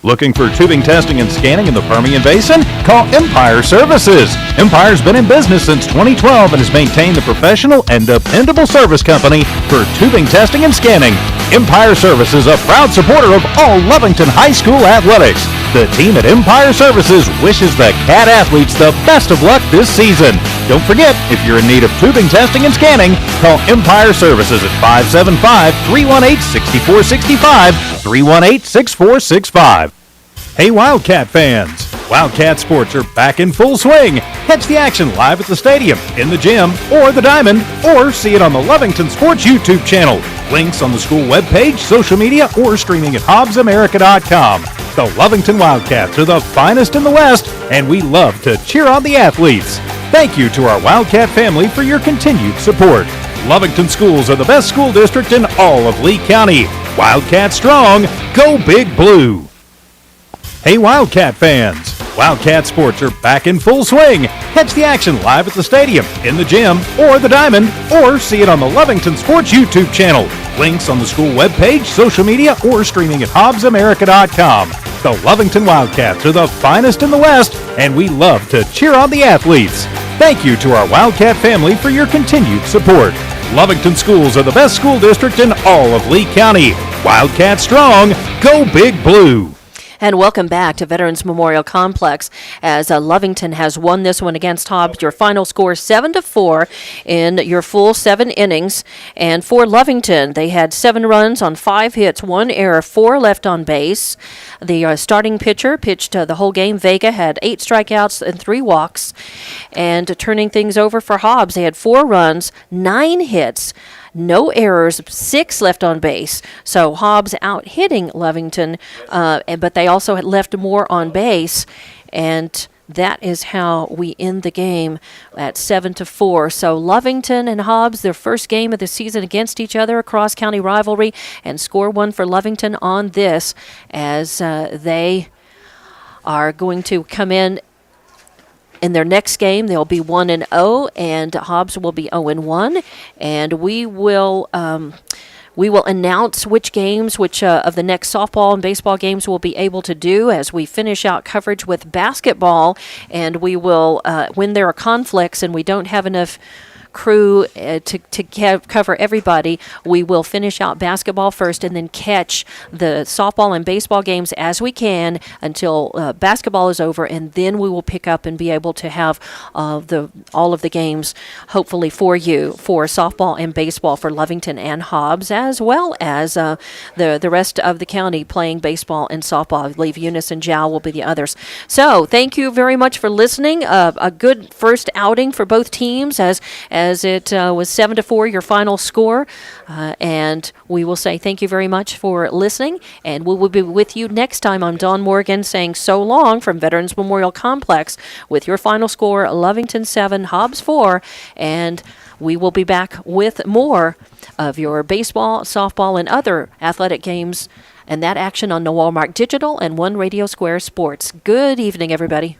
Looking for tubing testing and scanning in the Permian Basin? Call Empire Services. Empire's been in business since 2012 and has maintained the professional and dependable service company for tubing testing and scanning. Empire Services, a proud supporter of all Lovington High School athletics. The team at Empire Services wishes the Cat athletes the best of luck this season. Don't forget, if you're in need of tubing testing and scanning, call Empire Services at 575-318-6465, 318-6465. Hey Wildcat fans! Wildcat sports are back in full swing. Catch the action live at the stadium, in the gym, or the diamond, or see it on the Lovington Sports YouTube channel. Links on the school webpage, social media, or streaming at hobbsamerica.com. The Lovington Wildcats are the finest in the West, and we love to cheer on the athletes. Thank you to our Wildcat family for your continued support. Lovington schools are the best school district in all of Lee County. Wildcat strong, go Big Blue! Hey Wildcat fans! Wildcat sports are back in full swing. Catch the action live at the stadium, in the gym, or the diamond, or see it on the Lovington Sports YouTube channel. Links on the school webpage, social media, or streaming at hobbsamerica.com. The Lovington Wildcats are the finest in the West, and we love to cheer on the athletes. Thank you to our Wildcat family for your continued support. Lovington schools are the best school district in all of Lee County. Wildcat strong, go Big Blue! And welcome back to Veterans Memorial Complex as Lovington has won this one against Hobbs. Your final score 7-4 in your full 7 innings. And for Lovington, they had 7 runs on 5 hits, 1 error, 4 left on base. The starting pitcher pitched the whole game. Vega had 8 strikeouts and 3 walks. And turning things over for Hobbs, they had 4 runs, 9 hits, no errors, 6 left on base. So Hobbs out hitting Lovington, but they also had left more on base. And that is how we end the game at 7-4. So Lovington and Hobbs, their first game of the season against each other, a cross-county rivalry, and score 1 for Lovington on this as they are going to come in their next game. They'll be 1-0, and Hobbs will be 0-1, and we will announce which games, of the next softball and baseball games we'll be able to do as we finish out coverage with basketball, and we will, when there are conflicts and we don't have enough crew to cover everybody, we will finish out basketball first and then catch the softball and baseball games as we can until basketball is over, and then we will pick up and be able to have all of the games hopefully for you for softball and baseball for Lovington and Hobbs, as well as the rest of the county playing baseball and softball. I believe Eunice and Jow will be the others. So thank you very much for listening. A good first outing for both teams as it was 7-4, your final score. And we will say thank you very much for listening. And we will be with you next time. I'm Dawn Morgan saying so long from Veterans Memorial Complex with your final score, Lovington 7, Hobbs 4. And we will be back with more of your baseball, softball, and other athletic games and that action on the Walmart Digital and One Radio Square Sports. Good evening, everybody.